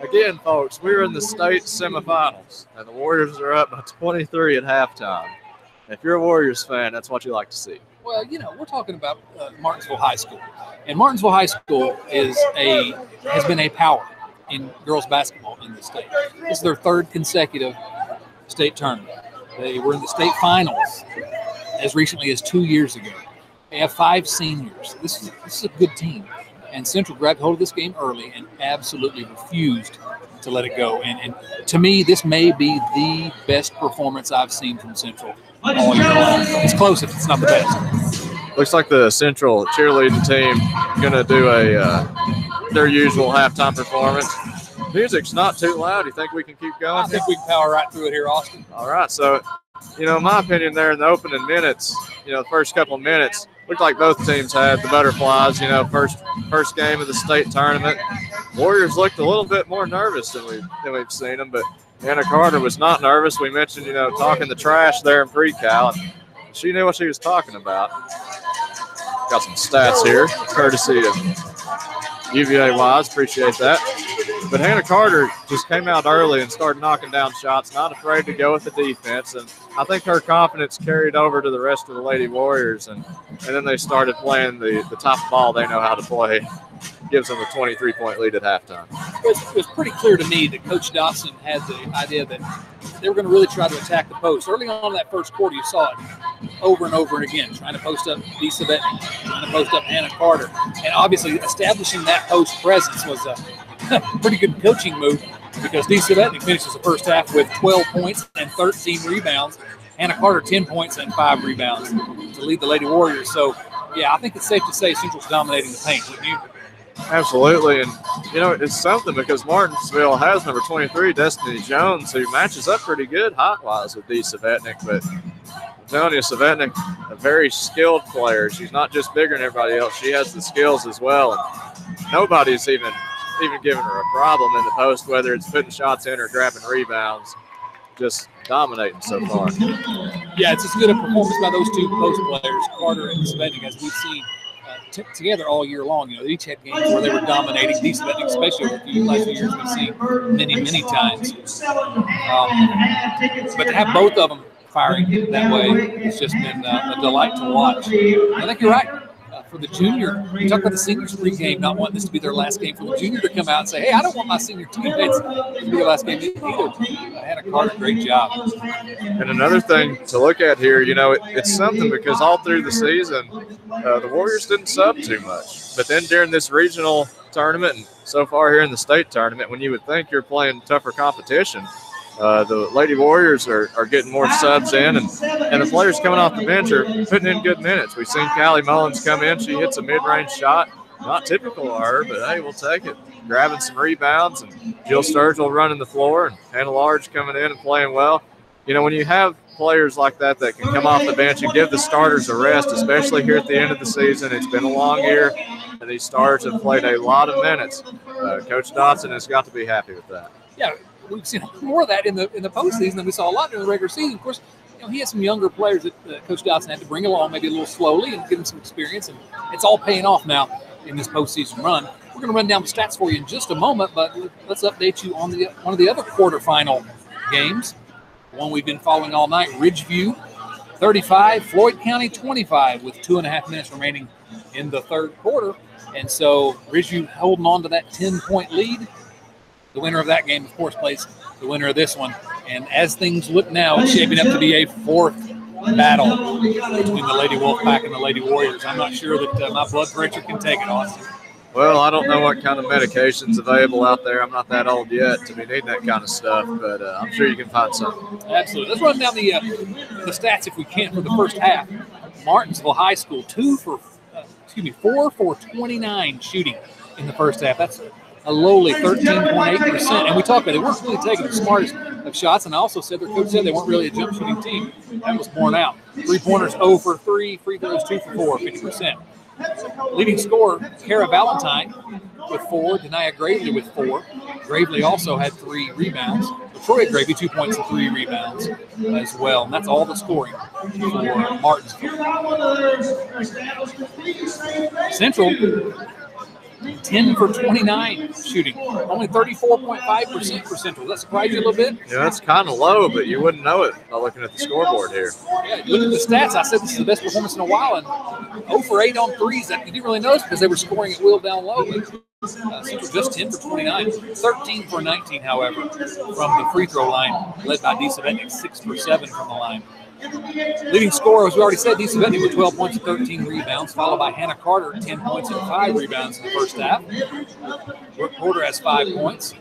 Again, folks, we're in the state semifinals, and the Warriors are up by 23 at halftime. If you're a Warriors fan, that's what you like to see. Well, you know, we're talking about Martinsville High School. And Martinsville High School has been a power in girls basketball in the state. This is their 3rd consecutive state tournament. They were in the state finals as recently as 2 years ago. They have 5 seniors. This is a good team. And Central grabbed hold of this game early and absolutely refused to let it go. And to me, this may be the best performance I've seen from Central all year long. It's close if it's not the best. Looks like the Central cheerleading team going to do their usual halftime performance. Music's not too loud. You think we can keep going? I think we can power right through it here, Austin. All right. So, in my opinion, there in the opening minutes, the first couple of minutes, looked like both teams had the butterflies. First game of the state tournament. Warriors looked a little bit more nervous than we've seen them, but Hannah Carter was not nervous. We mentioned, talking the trash there in pre-cal, and she knew what she was talking about. Got some stats here, courtesy of UVA Wise. Appreciate that. But Hannah Carter just came out early and started knocking down shots, not afraid to go with the defense. And I think her confidence carried over to the rest of the Lady Warriors. And then they started playing the type of ball they know how to play. Gives them a 23-point lead at halftime. It was pretty clear to me that Coach Dotson had the idea that they were going to really try to attack the post. Early on in that first quarter, you saw it over and over again, trying to post up Dee Savetnik, trying to post up Hannah Carter. And obviously establishing that post presence was a pretty good coaching move, because Dee Savetnik finishes the first half with 12 points and 13 rebounds. Hannah Carter, 10 points and 5 rebounds to lead the Lady Warriors. So, yeah, I think it's safe to say Central's dominating the paint, wouldn't you? Absolutely. And, it's something because Martinsville has number 23, Destiny Jones, who matches up pretty good height-wise with Dee Savetnik. But I'm telling you, Savetnik, a very skilled player. She's not just bigger than everybody else. She has the skills as well. And nobody's even giving her a problem in the post, whether it's putting shots in or grabbing rebounds. Just dominating so far. Yeah, it's as good a performance by those two post players, Carter and Savetnik, as we've seen together all year long. They each had games where they were dominating. Dee Savetnik, especially over the last few years, we've seen many times. But to have both of them firing that way, it's just been a delight to watch. I think you're right. For the junior, you talk about the seniors pregame not wanting this to be their last game. For the junior to come out and say, hey, I don't want my senior teammates to be their last game either. Hannah Carter, great job. And another thing to look at here, it's something because all through the season, the Warriors didn't sub too much. But then during this regional tournament and so far here in the state tournament, when you would think you're playing tougher competition, the Lady Warriors are getting more subs in, and the players coming off the bench are putting in good minutes. We've seen Callie Mullins come in. She hits a mid-range shot. Not typical of her, but, hey, we'll take it. Grabbing some rebounds, and Jill Sturgill running the floor, and Hannah Large coming in and playing well. When you have players like that can come off the bench and give the starters a rest, especially here at the end of the season. It's been a long year, and these starters have played a lot of minutes. Coach Dotson has got to be happy with that. Yeah. We've seen more of that in the postseason than we saw a lot during the regular season. Of course, he has some younger players that Coach Dotson had to bring along maybe a little slowly and give them some experience, and it's all paying off now in this postseason run. We're going to run down the stats for you in just a moment, but let's update you on one of the other quarterfinal games, the one we've been following all night. Ridgeview 35, Floyd County 25, with 2.5 minutes remaining in the third quarter. And so Ridgeview holding on to that 10-point lead. The winner of that game, of course, plays the winner of this one. And as things look now, it's shaping up to be a fourth battle between the Lady Wolfpack and the Lady Warriors. I'm not sure that my blood pressure can take it, Austin. Well, I don't know what kind of medication's available out there. I'm not that old yet to be needing that kind of stuff, but I'm sure you can find something. Absolutely. Let's run down the stats if we can for the first half. Martinsville High School, 4 for 29 shooting in the first half. That's a lowly 13.8%. And we talked about they weren't really taking the smartest of shots. And I also said their coach said they weren't really a jump shooting team. That was borne out. 3-pointers 0 for 3, free throws 2 for 4, 50%. Leading scorer, Kara Valentine with 4, Denia Gravely with 4. Gravely also had 3 rebounds. Troy Gravely, 2 points and 3 rebounds as well. And that's all the scoring for Martinsville. Central, 10 for 29 shooting, only 34.5% for Central. Does that surprise you a little bit? Yeah, that's kind of low, but you wouldn't know it by looking at the scoreboard here. Yeah, you look at the stats. I said this is the best performance in a while, and 0 for 8 on threes. That you didn't really notice because they were scoring at will down low. But Central just 10 for 29, 13 for 19, however, from the free throw line, led by Dee Savetnik, 6 for 7 from the line. Leading scorer, as we already said, Deesa Bentley with 12 points and 13 rebounds, followed by Hannah Carter, 10 points and 5 rebounds in the first half. Brooke Porter has 5 points.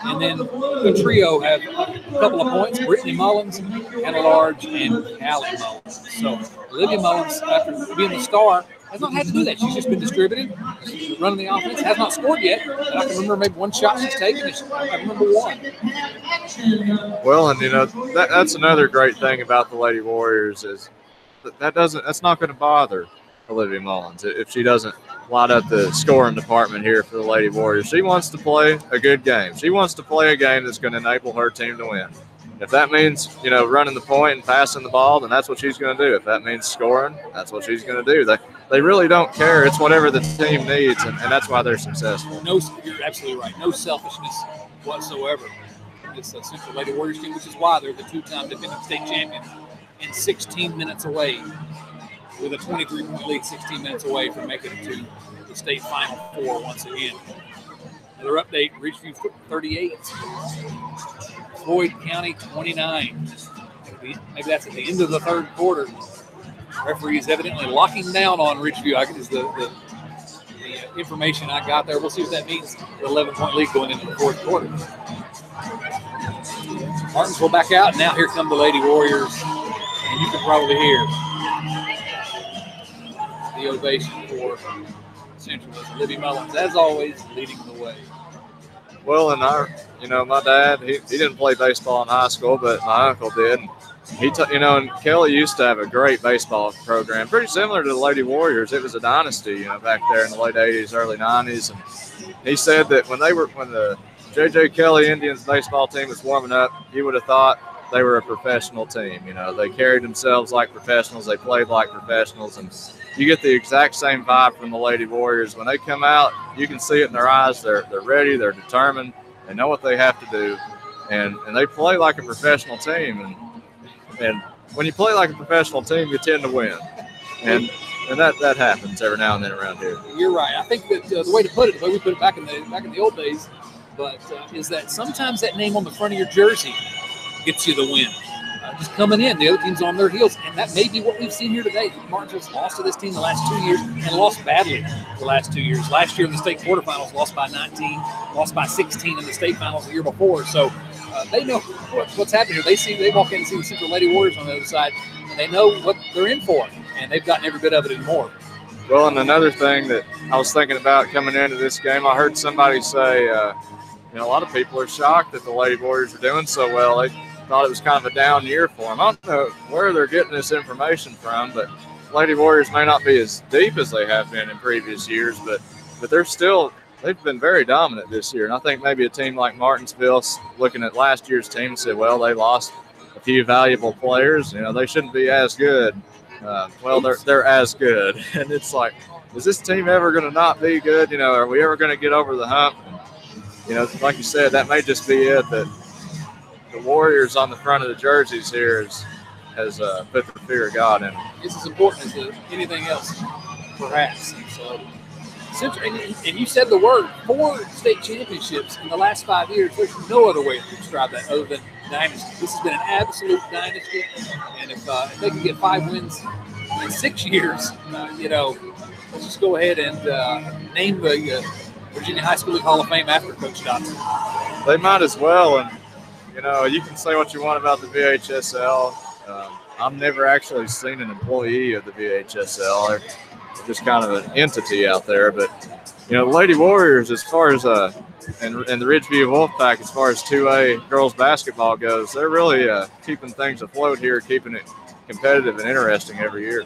And then the trio have a couple of points, Brittany Mullins, Hannah Large, and Callie Mullins. So Olivia Mullins, after being the star, has not had to do that. She's just been distributed, running the offense, has not scored yet. But I can remember maybe one shot she's taken. I remember one. Well, and that's another great thing about the Lady Warriors is that's not going to bother Olivia Mullins if she doesn't light up the scoring department here for the Lady Warriors. She wants to play a good game. She wants to play a game that's going to enable her team to win. If that means, running the point and passing the ball, then that's what she's going to do. If that means scoring, that's what she's going to do. They really don't care. It's whatever the team needs, and that's why they're successful. No, you're absolutely right. No selfishness whatsoever. This Central Lady Warriors team, which is why they're the two-time defending state champion, and 16 minutes away with a 23-point lead, 16 minutes away from making it to the state Final Four once again. Another update, Ridgeview 38, Floyd County 29. Maybe that's at the end of the third quarter. Referee is evidently locking down on Ridgeview. Is the information I got there. We'll see what that means. The 11-point lead going into the fourth quarter. Martinsville back out. Now here come the Lady Warriors. And you can probably hear the ovation for Central. Libby Mullins, as always, leading the way. Well, and my dad, he didn't play baseball in high school, but my uncle did. And Kelly used to have a great baseball program, pretty similar to the Lady Warriors. It was a dynasty, back there in the late 80s, early 90s. And he said that when the J.J. Kelly Indians baseball team was warming up, he would have thought they were a professional team. They carried themselves like professionals. They played like professionals. And you get the exact same vibe from the Lady Warriors. When they come out, you can see it in their eyes. They're ready. They're determined. They know what they have to do. And they play like a professional team. And when you play like a professional team, you tend to win. And that happens every now and then around here. You're right. I think that the way to put it, the way we put it back in the old days, is that sometimes that name on the front of your jersey gets you the win. Just coming in, the other team's on their heels, and that may be what we've seen here today. Martinsville's lost to this team the last 2 years and lost badly the last 2 years. Last year in the state quarterfinals, lost by 19, lost by 16 in the state finals the year before. So they know what's happening here. They walk in and see the Central Lady Warriors on the other side, and they know what they're in for, and they've gotten every bit of it and more. Well, and another thing that I was thinking about coming into this game, I heard somebody say, a lot of people are shocked that the Lady Warriors are doing so well. They thought it was kind of a down year for them. I don't know where they're getting this information from, but Lady Warriors may not be as deep as they have been in previous years, but they've been very dominant this year. And I think maybe a team like Martinsville, looking at last year's team, said, well, they lost a few valuable players. They shouldn't be as good. They're as good. And it's like, is this team ever going to not be good? Are we ever going to get over the hump? And, like you said, that may just be it, that the Warriors on the front of the jerseys here has put the fear of God in them. It's as important as anything else, perhaps. So, and you said the word, 4 state championships in the last 5 years. There's no other way to describe that other than dynasty. This has been an absolute dynasty. And if they can get 5 wins in 6 years, let's just go ahead and name the Virginia High School League Hall of Fame after Coach Dotson. They might as well. And, you can say what you want about the VHSL. I've never actually seen an employee of the VHSL. They're just kind of an entity out there. But, the Lady Warriors, as far as and the Ridgeview Wolfpack, as far as 2A girls basketball goes, they're really keeping things afloat here, keeping it competitive and interesting every year.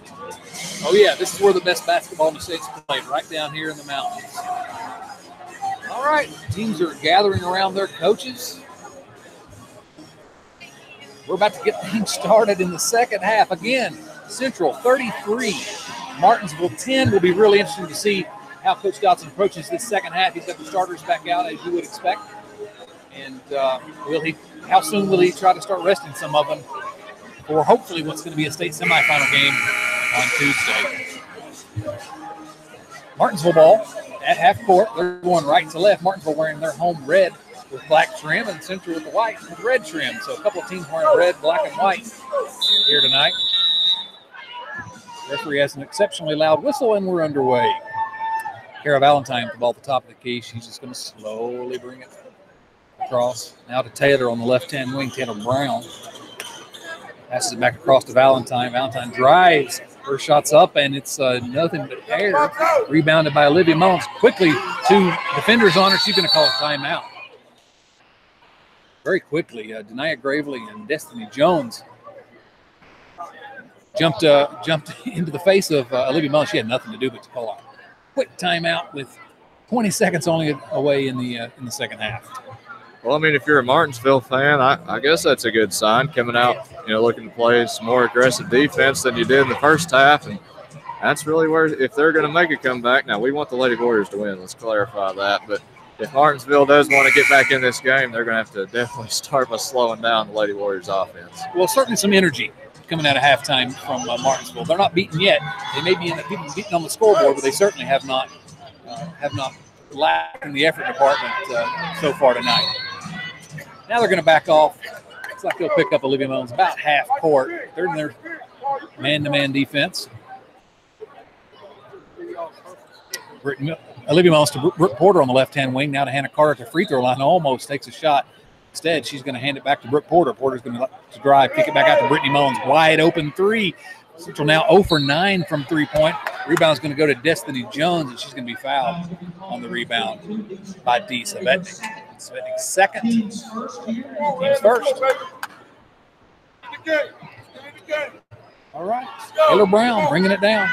Oh, yeah, this is where the best basketball in the state's played, right down here in the mountains. All right, teams are gathering around their coaches. We're about to get things started in the second half. Again, Central 33, Martinsville 10. Will be really interesting to see how Coach Dotson approaches this second half. He's got the starters back out, as you would expect. And how soon will he try to start resting some of them for hopefully what's going to be a state semifinal game on Tuesday? Martinsville ball at half court. They're going right to left. Martinsville wearing their home red with black trim and Central with the white with red trim. So a couple of teams wearing red, black, and white here tonight. Referee has an exceptionally loud whistle, and we're underway. Kara Valentine with the ball at the top of the key. She's just going to slowly bring it across. Now to Taylor on the left-hand wing, Taylor Brown. Passes it back across to Valentine. Valentine drives. Her shot's up, and it's nothing but air. Rebounded by Olivia Mullins. Quickly, two defenders on her. She's going to call a timeout. Very quickly, Denia Gravely and Destiny Jones jumped into the face of Olivia Mullins. She had nothing to do but to call a quick timeout with 20 seconds only away in the second half. Well, I mean, if you're a Martinsville fan, I guess that's a good sign, coming out, looking to play some more aggressive defense than you did in the first half. And that's really where, if they're going to make a comeback, now we want the Lady Warriors to win. Let's clarify that. But if Martinsville does want to get back in this game, they're going to have to definitely start by slowing down the Lady Warriors offense. Well, certainly some energy coming out of halftime from Martinsville. They're not beaten yet. They may be beaten on the scoreboard, but they certainly have not lacked in the effort department so far tonight. Now they're going to back off. Looks like they'll pick up Olivia Mullins about half court. They're in their man-to-man defense. Olivia Mullins to Brooke Porter on the left-hand wing. Now to Hannah Carter at the free throw line. Almost takes a shot. Instead, she's going to hand it back to Brooke Porter. Porter's going to drive, kick it back out to Brittany Mullins. Wide open three. Central now 0 for 9 from three-point. Rebound's going to go to Destiny Jones, and she's going to be fouled on the rebound by Dee Savetnik. Savetnik second. Teams first. All right. Taylor Brown bringing it down.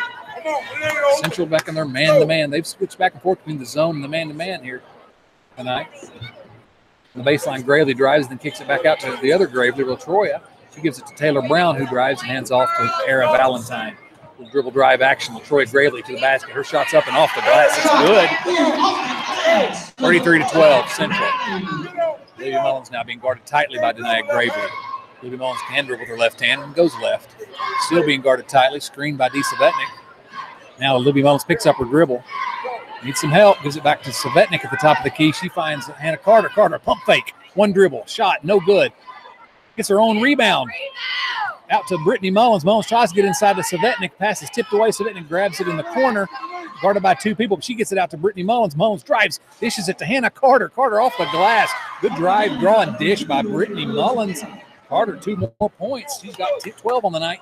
Central back in their man-to-man. They've switched back and forth between the zone and the man-to-man here tonight. The baseline, Gravely drives and then kicks it back out to the other Gravely, LaTroya. She gives it to Taylor Brown, who drives and hands off to Kara Valentine. Little dribble drive action. LaTroya Gravely to the basket. Her shot's up and off the glass. It's good. 33-12, Central. Olivia Mullins now being guarded tightly by Denia Gravely. Olivia Mullins can dribble with her left hand and goes left. Still being guarded tightly, screened by Dee Savetnik. Now Olivia Mullins picks up her dribble. Needs some help. Gives it back to Savetnik at the top of the key. She finds Hannah Carter. Carter, pump fake. One dribble. Shot. No good. Gets her own rebound. Out to Brittany Mullins. Mullins tries to get inside to Savetnik. Pass is tipped away. Savetnik grabs it in the corner. Guarded by two people. But she gets it out to Brittany Mullins. Mullins drives. Dishes it to Hannah Carter. Carter off the glass. Good drive, draw, and dish by Brittany Mullins. Carter, 2 more points. She's got 12 on the night.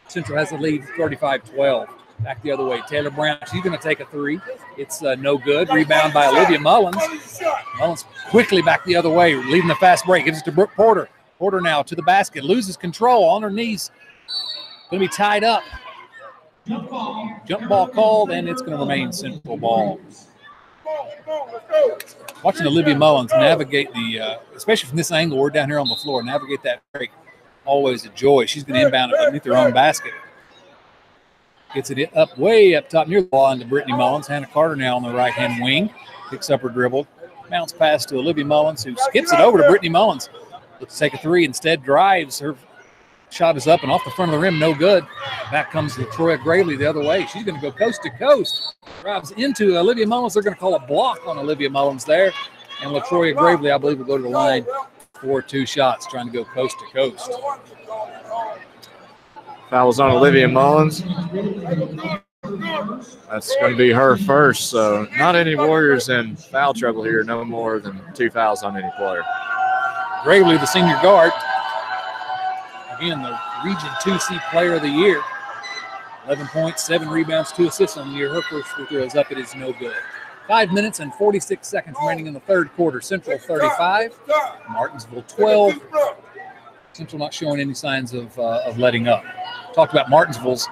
Central has the lead, 35-12. Back the other way. Taylor Brown, she's going to take a three. It's no good. Rebound by Olivia Mullins. Mullins quickly back the other way, leading the fast break. Gives it to Brooke Porter. Porter now to the basket. Loses control on her knees. Going to be tied up. Jump ball called, and it's going to remain Central ball. Watching Olivia Mullins navigate especially from this angle, we're down here on the floor, navigate that break. Always a joy. She's going to inbound it underneath her own basket. Gets it up way up top near the ball into Brittany Mullins. Hannah Carter now on the right-hand wing. Picks up her dribble. Bounce pass to Olivia Mullins, who skips it over to Brittany Mullins. Looks to take a three. Instead drives. Her shot is up and off the front of the rim. No good. Back comes LaTroya Gravely the other way. She's going to go coast to coast. Drives into Olivia Mullins. They're going to call a block on Olivia Mullins there. And LaTroya Gravely, I believe, will go to the line for 2 shots, trying to go coast to coast. Foul's on Olivia Mullins. That's going to be her first. So not any Warriors in foul trouble here. No more than 2 fouls on any player. Gravely, the senior guard. Again, the Region 2C Player of the Year. 11 points, 7 rebounds, 2 assists on the year. Her first free throw is up. It is no good. 5 minutes and 46 seconds remaining in the third quarter. Central 35, Martinsville 12. Central not showing any signs of letting up. Talked about Martinsville's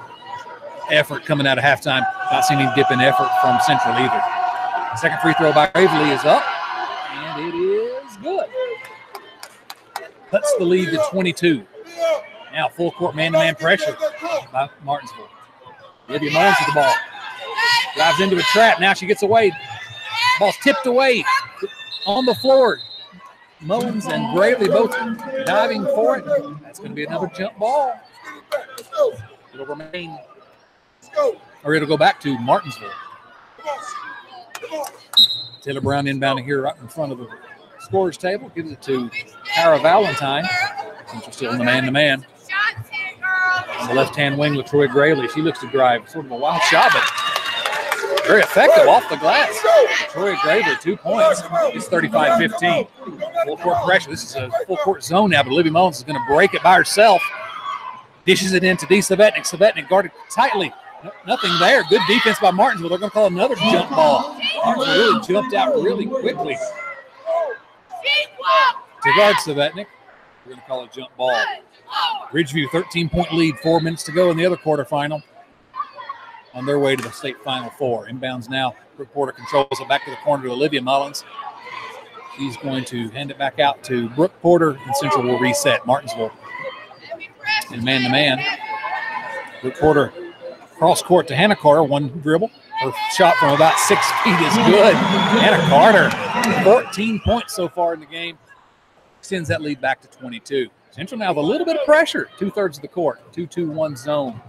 effort coming out of halftime. Not seeing any dip in effort from Central either. Second free throw by Gravely is up, and it is good. Cuts the lead to 22. Now full court man-to-man pressure by Martinsville. Olivia Mullins with the ball. Drives into a trap. Now she gets away. Ball's tipped away on the floor. Mullins and Gravely both diving for it. That's going to be another jump ball. It'll remain, or it'll go back to Martinsville. Taylor Brown inbounding here right in front of the scorer's table, gives it to Tara Valentine. Central still in the man-to-man. On the left-hand wing with Troy Gravely. She looks to drive sort of a wild shot, but very effective off the glass. Troy Gravely, 2 points. It's 35-15. Full court pressure. This is a full court zone now, but Olivia Mullins is going to break it by herself. Dishes it into D. Savetnik. Savetnik guarded tightly. Nothing there. Good defense by Martinsville. They're going to call another jump ball. Martinsville really jumped out really quickly to guard Savetnik. We're going to call a jump ball. Ridgeview, 13-point lead, 4 minutes to go in the other quarterfinal. On their way to the state Final Four. Inbounds now. Brooke Porter controls it back to the corner to Olivia Mullins. She's going to hand it back out to Brooke Porter, and Central will reset. Martinsville in man-to-man. Brooke Porter cross court to Hannah Carter. One dribble. Her shot from about 6 feet is good. Hannah Carter, 14 points so far in the game. Extends that lead back to 22. Central now with a little bit of pressure. 2/3 of the court. 2-2-1 zone.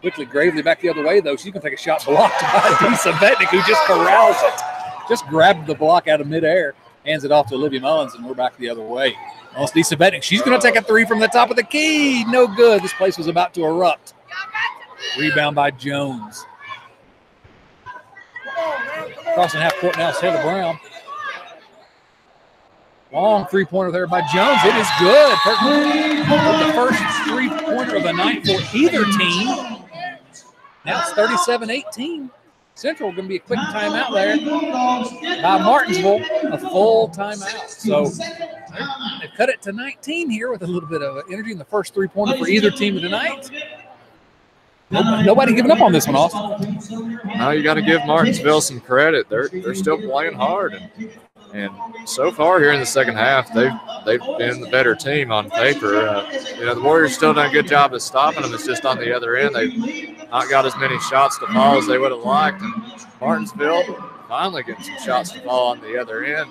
Quickly, Gravely back the other way, though. She's going to take a shot blocked by D. Savetnik, who just corrals it. Just grabbed the block out of midair, hands it off to Olivia Mullins, and we're back the other way. Well, it's D. Savetnik. She's going to take a three from the top of the key. No good. This place was about to erupt. Rebound by Jones. Crossing half court now is Taylor Brown. Long three-pointer there by Jones. It is good. The first three-pointer of the night for either team. Now it's 37-18. Central going to be a quick timeout there by Martinsville, a full timeout. So they've cut it to 19 here with a little bit of energy in the first three-pointer for either team of the night. Nobody giving up on this one, Austin. No, you got to give Martinsville some credit. They're still playing hard, and so far here in the second half, they've been the better team on paper. The Warriors still done a good job of stopping them. It's just on the other end, they've not got as many shots to fall as they would have liked. And Martinsville finally getting some shots to fall on the other end.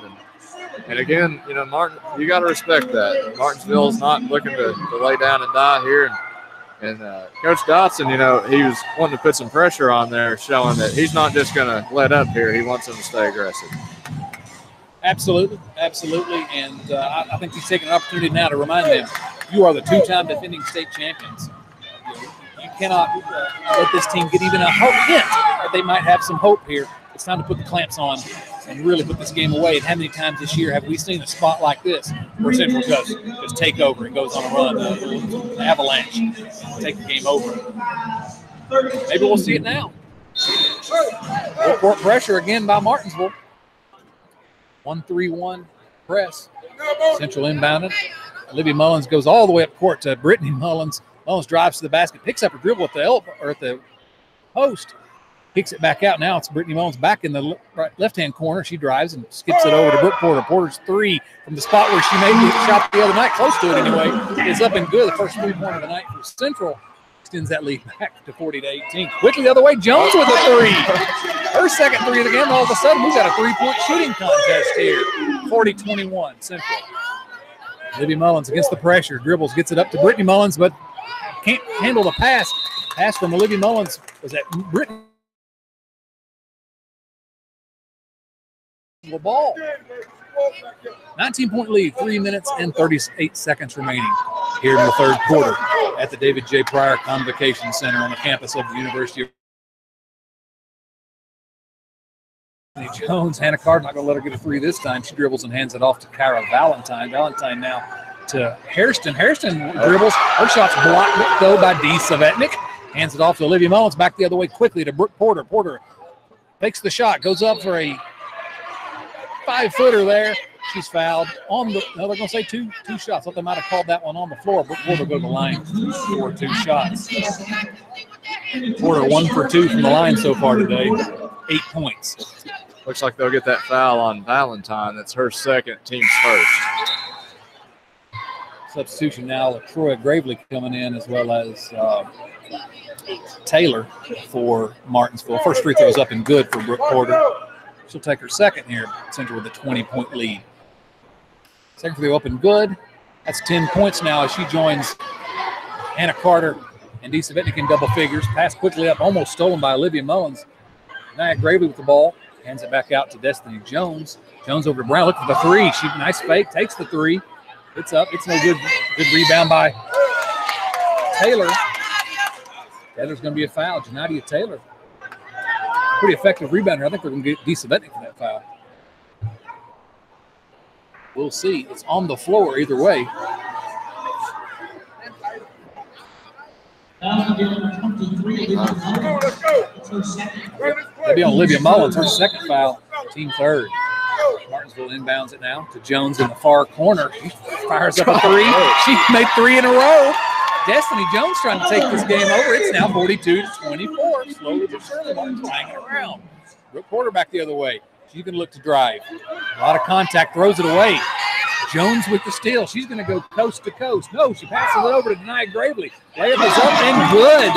And again, Martin, you got to respect that. Martinsville's not looking to lay down and die here. And Coach Dotson, he was wanting to put some pressure on there, showing that he's not just going to let up here. He wants them to stay aggressive. Absolutely. And I think he's taking an opportunity now to remind them, you are the two-time defending state champions. You cannot let this team get even a hint that they might have some hope here. It's time to put the clamps on and really put this game away. And how many times this year have we seen a spot like this where Central does just take over and goes on a run, an avalanche, and take the game over? Maybe we'll see it now. Court pressure again by Martinsville. 1-3-1 press. Central inbounded. Olivia Mullins goes all the way up court to Brittany Mullins. Mullins drives to the basket, picks up a dribble at the elbow or at the post, kicks it back out. Now it's Brittany Mullins back in the left-hand corner. She drives and skips it over to Brooke Porter. Porter's three from the spot where she made the shot the other night, close to it anyway, is up and good. The first three-pointer of the night for Central extends that lead back to 40-18. Quickly the other way, Jones with a three. Her second three of the game. All of a sudden, we've got a three-point shooting contest here. 40-21 Central. Olivia Mullins against the pressure, dribbles, gets it up to Brittany Mullins, but can't handle the pass. Pass from Olivia Mullins was at Brittany. The ball. 19-point lead, 3 minutes and 38 seconds remaining here in the third quarter at the David J. Pryor Convocation Center on the campus of the University of Jones. Hannah Carter not going to let her get a three this time. She dribbles and hands it off to Cara Valentine. Valentine now to Hairston. Hairston dribbles. Her shot's blocked, though, by D. Savetnik. Hands it off to Olivia Mullins. Back the other way quickly to Brooke Porter. Porter takes the shot, goes up for a 5-footer there. She's fouled on the. No, they're going to say two shots. I thought they might have called that one on the floor. Brooke Porter go to the line for 2 shots. Porter 1 for 2 from the line so far today. 8 points. Looks like they'll get that foul on Valentine. That's her second, team's first. Substitution now, Troy Gravely coming in, as well as Taylor for Martinsville. First free throw is up and good for Brooke Porter. She'll take her second here, Central with a 20-point lead. Second free throw up and good. That's 10 points now as she joins Hannah Carter and D. Savetnik in double figures. Pass quickly up, almost stolen by Olivia Mullins. Now Gravely with the ball. Hands it back out to Destiny Jones. Jones over to Brown. Look for the three. She nice fake. Takes the three. It's up. It's no good. Good rebound by Taylor. Taylor's going to be a foul. Janadia Taylor. Pretty effective rebounder. I think they're going to get DeSavetnik for that foul. We'll see. It's on the floor either way. That'll be on Olivia Mullins, her second foul, team third. Martinsville inbounds it now to Jones in the far corner. She fires up a three. She made 3 in a row. Destiny Jones trying to take this game over. It's now 42-24. Slowly but surely, Martinsville hanging around. Quarterback the other way. She's going to look to drive. A lot of contact, throws it away. Jones with the steal. She's going to go coast to coast. No, she passes it over to Denia Gravely. Layup is up and good.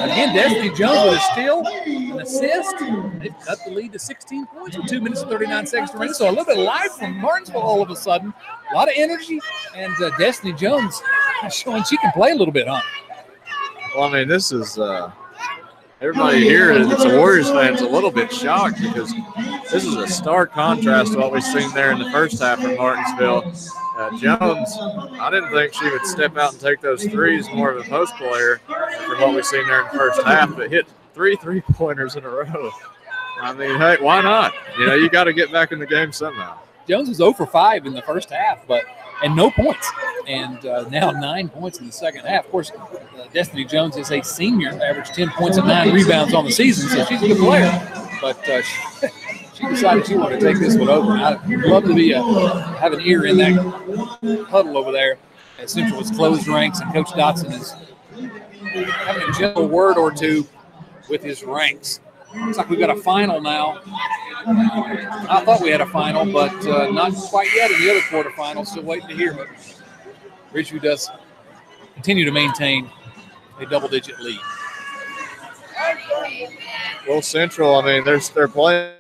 Again, Destiny Jones with a steal, an assist. They've cut the lead to 16 points with 2 minutes and 39 seconds remaining. So a little bit live from Martinsville all of a sudden. A lot of energy, and Destiny Jones showing she can play a little bit, huh? Well, I mean, this is everybody here that's a Warriors fan is a little bit shocked because this is a stark contrast to what we've seen there in the first half from Martinsville. Jones, I didn't think she would step out and take those threes, more of a post player from what we've seen there in the first half, but hit 3 3-pointers in a row. I mean, hey, why not? You know, you got to get back in the game somehow. Jones was 0 for 5 in the first half, and no points. And now 9 points in the second half. Of course, Destiny Jones is a senior, averaged 10 points and 9 rebounds on the season, so she's a good player. But she decided she wanted to take this one over. And I'd love to be have an ear in that huddle over there as Central has closed ranks, and Coach Dotson is having a gentle word or two with his ranks. Looks like we've got a final now. I thought we had a final, but not quite yet in the other quarterfinals. Still waiting to hear. But Ridgeview does continue to maintain a double-digit lead. Well, Central, I mean, they're playing.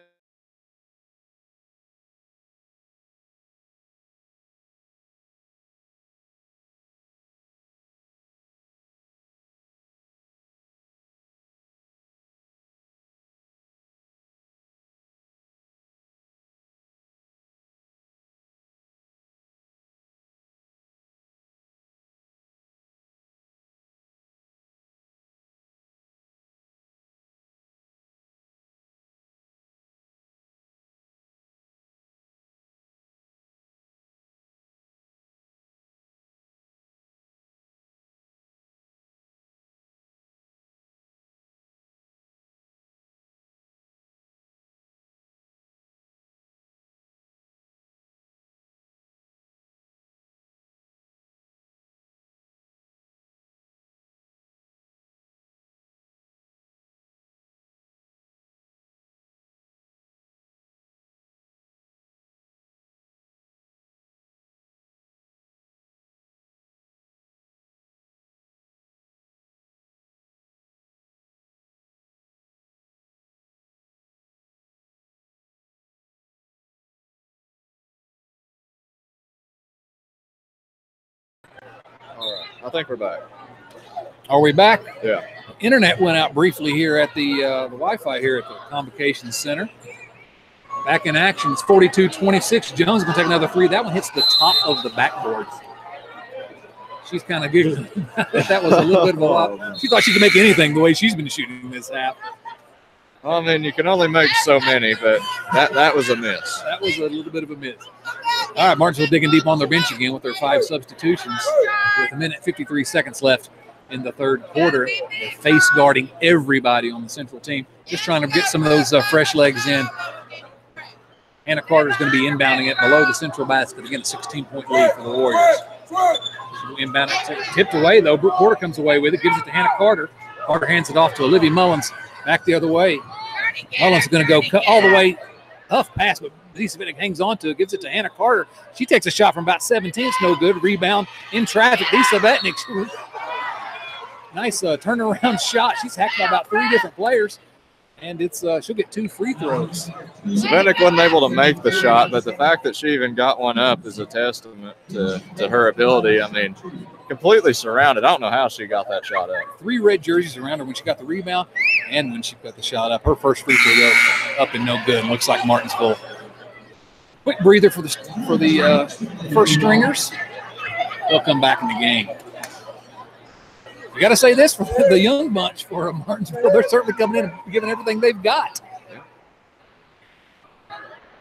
All right, I think we're back. Are we back? Yeah. Internet went out briefly here at the Wi-Fi here at the Convocation Center. Back in action. It's 42-26. Jones is going to take another three. That one hits the top of the backboard. She's kind of giggling. That was a little bit of a lot. She thought she could make anything the way she's been shooting this half. Well, I mean, you can only make so many, but that was a miss. That was a little bit of a miss. All right, Martinsville digging deep on their bench again with their 5 substitutions with 1 minute 53 seconds left in the third quarter. They're face guarding everybody on the Central team, just trying to get some of those fresh legs in. Hannah Carter's going to be inbounding it below the Central basket. Again, a 16-point lead for the Warriors. Inbound it, tipped away, though. Brooke Porter comes away with it, gives it to Hannah Carter. Carter hands it off to Olivia Mullins. Back the other way. Mullins is going to go all the way. Tough pass, but DeSavetnik hangs on to it, gives it to Hannah Carter. She takes a shot from about 17. It's no good. Rebound in traffic. DeSavetnik. Nice turnaround shot. She's hacked by about 3 different players. And it's she'll get 2 free throws. Savanic wasn't able to make the shot, but the fact that she even got one up is a testament to her ability. I mean, completely surrounded. I don't know how she got that shot up. 3 red jerseys around her when she got the rebound and when she got the shot up. Her first free throw, though, up and no good. Looks like Martinsville. Quick breather for the first stringers. They'll come back in the game. We got to say this for the young bunch for Martinsville. They're certainly coming in and giving everything they've got.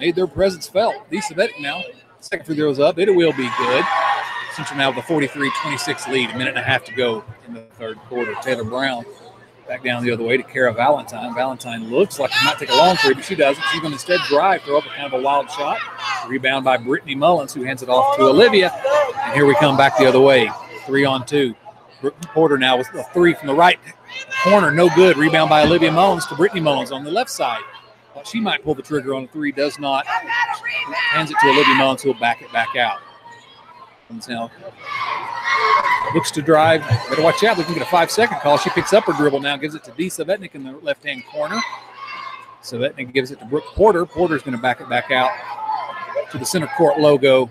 Made their presence felt. D. Savetic now. Second free throw's up. It will be good. Central now with a 43-26 lead. A minute and a half to go in the third quarter. Taylor Brown back down the other way to Kara Valentine. Valentine looks like she might take a long three, but she doesn't. She's going to instead drive, throw up a kind of a wild shot. Rebound by Brittany Mullins, who hands it off to Olivia. And here we come back the other way. 3-on-2. Brooke Porter now with a three from the right corner. No good. Rebound by Olivia Mullins to Brittany Mullins on the left side. Thought she might pull the trigger on a three. Does not. Hands it to Olivia Mullins, who will back it back out. And now looks to drive. Better watch out. We can get a 5-second call. She picks up her dribble now. Gives it to Dee Savetnik in the left-hand corner. Savetnik gives it to Brooke Porter. Porter's going to back it back out to the center court logo.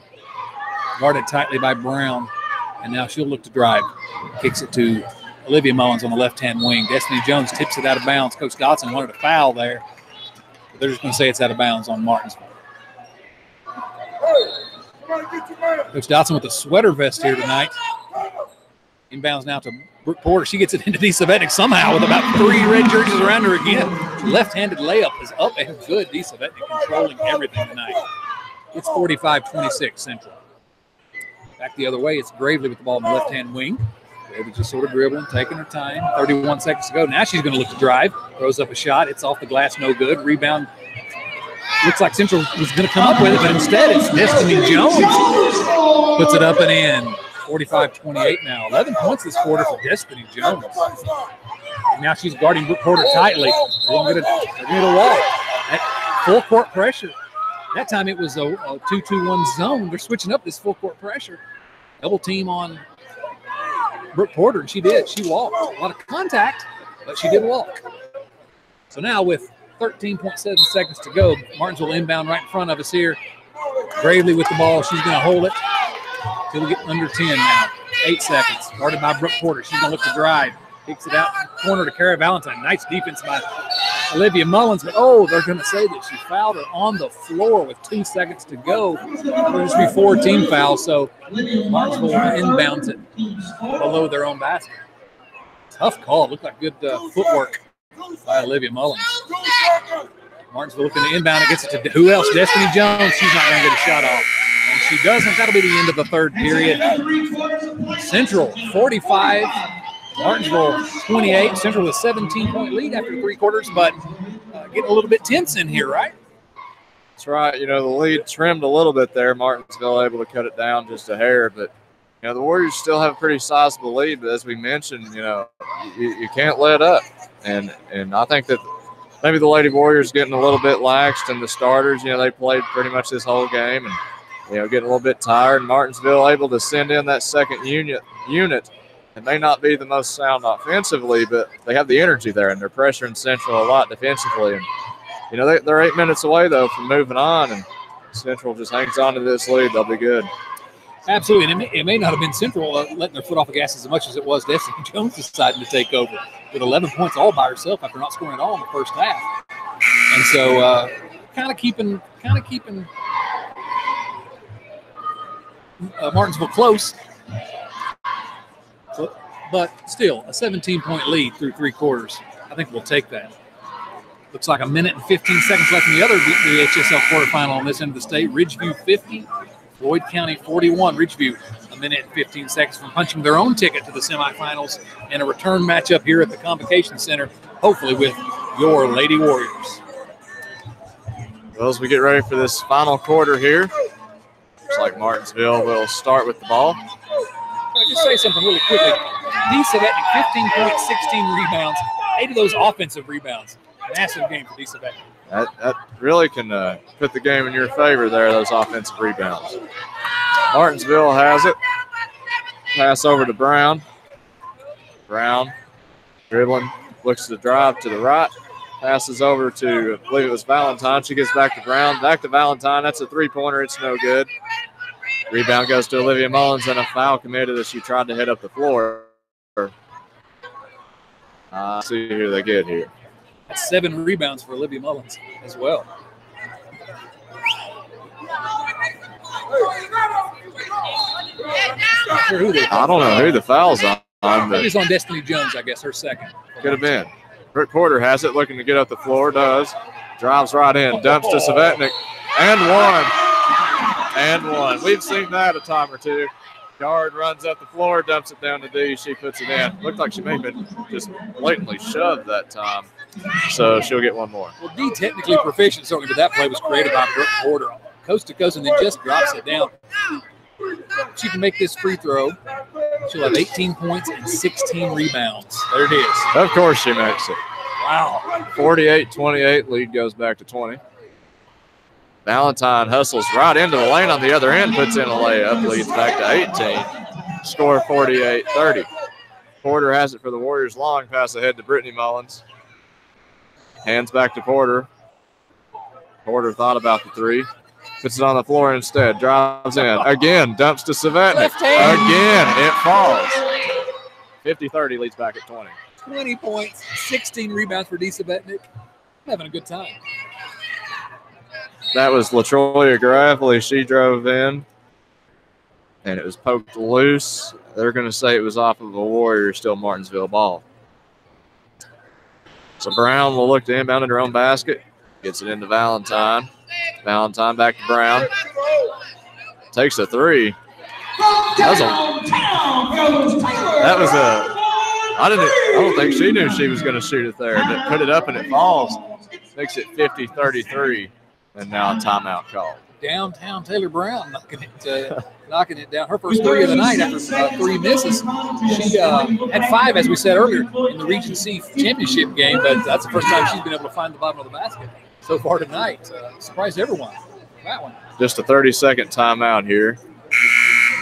Guarded tightly by Brown. And now she'll look to drive. Kicks it to Olivia Mullins on the left-hand wing. Destiny Jones tips it out of bounds. Coach Dotson wanted a foul there. But they're just going to say it's out of bounds on Martinsville. Coach Dotson with a sweater vest here tonight. Inbounds now to Brooke Porter. She gets it into Dee Savetnik somehow with about 3 red jerseys around her again. Left-handed layup is up and good. Dee Savetnik controlling everything tonight. It's 45-26 Central. Back the other way, it's Gravely with the ball in the left-hand wing. Gravely just sort of dribbling, taking her time. 31 seconds to go. Now she's going to look to drive. Throws up a shot. It's off the glass, no good. Rebound. Looks like Central was going to come up with it, but instead it's Destiny Jones. Puts it up and in. 45-28 now. 11 points this quarter for Destiny Jones. And now she's guarding Brooke Porter tightly. They're going to walk. That full court pressure. That time it was a 2-2-1 zone. They're switching up this full court pressure. Double team on Brooke Porter, and she did. She walked. A lot of contact, but she did walk. So now with 13.7 seconds to go, Martinsville inbound right in front of us here. Gravely with the ball. She's going to hold it till we get under 10 now. 8 seconds. Guarded by Brooke Porter. She's going to look to drive. Kicks it out corner to Kara Valentine. Nice defense by Olivia Mullins. But, they're going to say that she fouled her on the floor with 2 seconds to go. There'll just be 4 team fouls. So Martinsville inbounds it below their own basket. Tough call. Looked like good footwork by Olivia Mullins. Martinsville looking to inbound. It gets it to who else? Destiny Jones. She's not going to get a shot off. And she doesn't. That'll be the end of the third period. Central 45. Martinsville 28. Central with 17-point lead after 3 quarters, but getting a little bit tense in here, right? That's right. The lead trimmed a little bit there. Martinsville able to cut it down just a hair, but the Warriors still have a pretty sizable lead. But as we mentioned, you can't let up, and I think that maybe the Lady Warriors getting a little bit laxed, and the starters, they played pretty much this whole game, and getting a little bit tired. Martinsville able to send in that second unit. It may not be the most sound offensively, but they have the energy there, and they're pressuring Central a lot defensively. And, they're 8 minutes away, though, from moving on, and Central just hangs on to this lead. They'll be good. Absolutely, and it may not have been Central letting their foot off the gas as much as it was Destiny Jones deciding to take over with 11 points all by herself after not scoring at all in the first half. And so kind of keeping Martinsville close. But still, a 17-point lead through 3 quarters. I think we'll take that. Looks like a minute and 15 seconds left in the other VHSL quarterfinal on this end of the state. Ridgeview 50, Floyd County 41. Ridgeview a minute and 15 seconds from punching their own ticket to the semifinals and a return matchup here at the Convocation Center, hopefully with your Lady Warriors. Well, as we get ready for this final quarter here, looks like Martinsville will start with the ball. I'll just say something really quickly. Dee Savetnik, 15 points, 16 rebounds, 8 of those offensive rebounds. Massive game for Dee Savetnik. That really can put the game in your favor there, those offensive rebounds. Martinsville has it. Pass over to Brown. Brown dribbling, looks to drive to the right. Passes over to, I believe it was Valentine. She gets back to Brown. Back to Valentine. That's a 3-pointer. It's no good. Rebound goes to Olivia Mullins, and a foul committed as she tried to hit up the floor. See who they get here. That's 7 rebounds for Olivia Mullins. as well. I don't know who the foul's on. Maybe it's on Destiny Jones, I guess, her second. Could have been. Brooke Porter has it, looking to get up the floor, does. Drives right in, dumps to Savetnik, and one. And one. We've seen that a time or two. Guard runs up the floor, dumps it down to D. She puts it in. Looked like she may have been just blatantly shoved that time. So she'll get one more. Well, D technically proficient, certainly, but that play was created by Brooke Porter. Coast to coast and then just drops it down. She can make this free throw. She'll have 18 points and 16 rebounds. There it is. Of course she makes it. Wow. 48-28, lead goes back to 20. Valentine hustles right into the lane on the other end, puts in a layup, leads back to 18. Score 48-30. Porter has it for the Warriors. Long pass ahead to Brittany Mullins. Hands back to Porter. Porter thought about the three. Puts it on the floor instead. Drives in. Again, dumps to Savetnik. Again, it falls. 50-30 leads back at 20. 20 points, 16 rebounds for D. Savetnik. Having a good time. That was LaTroya Gravely. She drove in, and it was poked loose. They're going to say it was off of a Warrior, still Martinsville ball. So Brown will look to inbound in her own basket. Gets it into Valentine. Valentine back to Brown. Takes a three. I don't think she knew she was going to shoot it there. Put it up and it falls. Makes it 50-33. And now a timeout call. Downtown Taylor Brown knocking it down. Her first three of the night after three misses. She had 5, as we said earlier, in the Region C championship game, but that's the first time she's been able to find the bottom of the basket so far tonight. Surprised everyone. That one. Just a 30-second timeout here.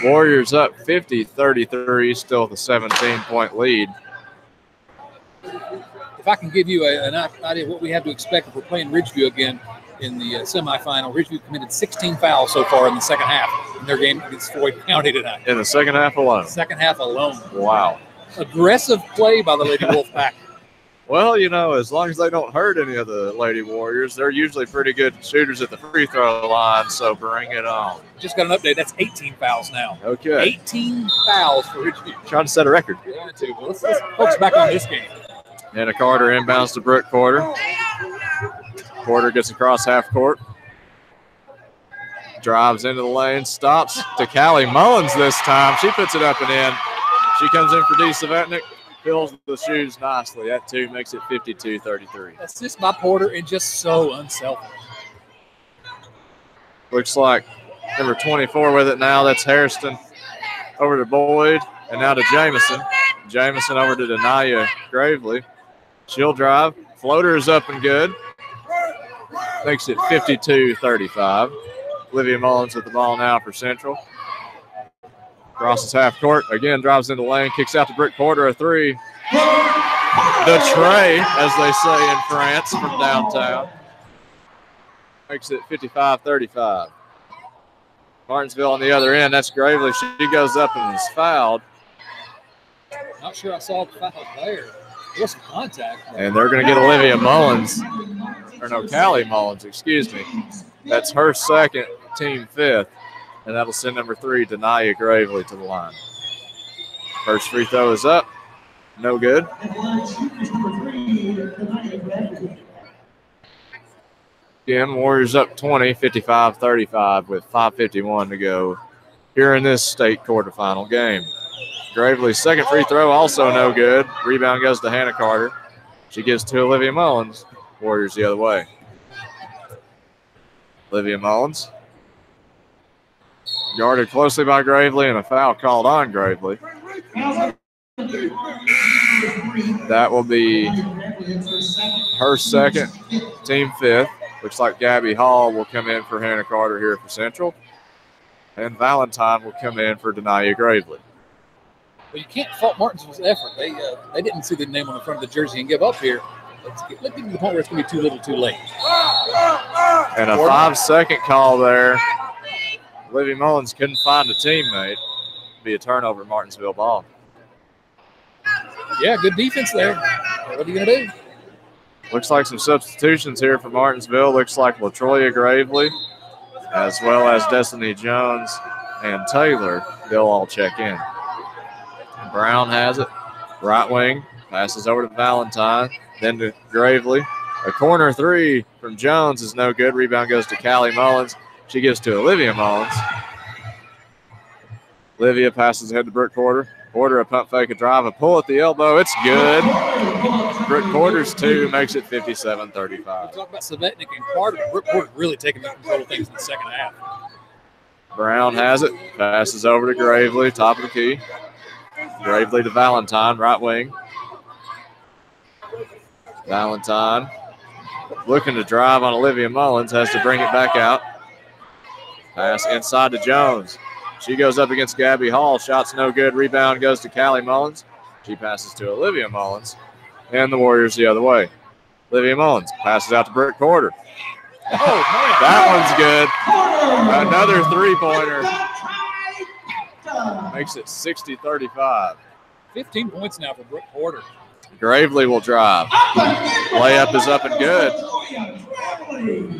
Warriors up 50-33, still with a 17-point lead. If I can give you an idea of what we have to expect if we're playing Ridgeview again in the semifinal, Ridgeview committed 16 fouls so far in the second half in their game against Floyd County tonight. In the second half alone? Second half alone. Wow. Aggressive play by the Lady Wolfpack. Well, you know, as long as they don't hurt any of the Lady Warriors, they're usually pretty good shooters at the free throw line, so bring it on. Just got an update. That's 18 fouls now. Okay. 18 fouls for Ridgeview. Trying to set a record. Yeah, too. Well, let's focus back on this game. Hannah Carter inbounds to Brooke Porter. Porter gets across half court. Drives into the lane, stops to Callie Mullins this time. She puts it up and in. She comes in for D. Savetnik. Fills the shoes nicely. That two makes it 52-33. Assist by Porter and just so unselfish. Looks like number 24 with it now. That's Hairston over to Boyd and now to Jamison. Jamison over to Denaya Gravely. She'll drive. Floater is up and good. Makes it 52-35. Olivia Mullins with the ball now for Central. Crosses half court. Again, drives into the lane. Kicks out to Brooke Porter, a three. The tray, as they say in France, from downtown. Makes it 55-35. Martinsville on the other end. That's Gravely. She goes up and is fouled. Not sure I saw the foul there. There was some contact. And they're going to get Olivia Mullins. Or no, Callie Mullins, excuse me. That's her second, team fifth. And that'll send number 3, Denaya Gravely, to the line. First free throw is up. No good. Again, Warriors up 20, 55-35 with 5:51 to go here in this state quarterfinal game. Gravely's second free throw also no good. Rebound goes to Hannah Carter. She gives to Olivia Mullins. Warriors the other way. Olivia Mullins. Guarded closely by Gravely and a foul called on Gravely. That will be her second, team fifth. Looks like Gabby Hall will come in for Hannah Carter here for Central. And Valentine will come in for Denaya Gravely. Well, you can't fault Martinsville's effort. They didn't see the name on the front of the jersey and give up here. Let's get to the point where it's going to be too little too late. And a 5-second call there. Olivia Mullins couldn't find a teammate. It'd be a turnover, Martinsville ball. Yeah, good defense there. What are you going to do? Looks like some substitutions here for Martinsville. Looks like LaTroya Gravely, as well as Destiny Jones and Taylor. They'll all check in. Brown has it. Right wing. Passes over to Valentine. Then to Gravely. A corner three from Jones is no good. Rebound goes to Callie Mullins. She gives to Olivia Mullins. Olivia passes ahead to Brooke Porter. Porter a pump fake, a drive, a pull at the elbow. It's good. Brooke Porter's two makes it 57-35. We talk about Savetnik and Carter. Brooke Porter really taking control of things in the second half. Brown has it. Passes over to Gravely, top of the key. Gravely to Valentine, right wing. Valentine looking to drive on Olivia Mullins, has to bring it back out. Pass inside to Jones. She goes up against Gabby Hall. Shot's no good. Rebound goes to Callie Mullins. She passes to Olivia Mullins. And the Warriors the other way. Olivia Mullins passes out to Brooke Porter. Oh, man. That one's good. Another three-pointer. Makes it 60-35. 15 points now for Brooke Porter. Gravely will drive. Layup is up and good.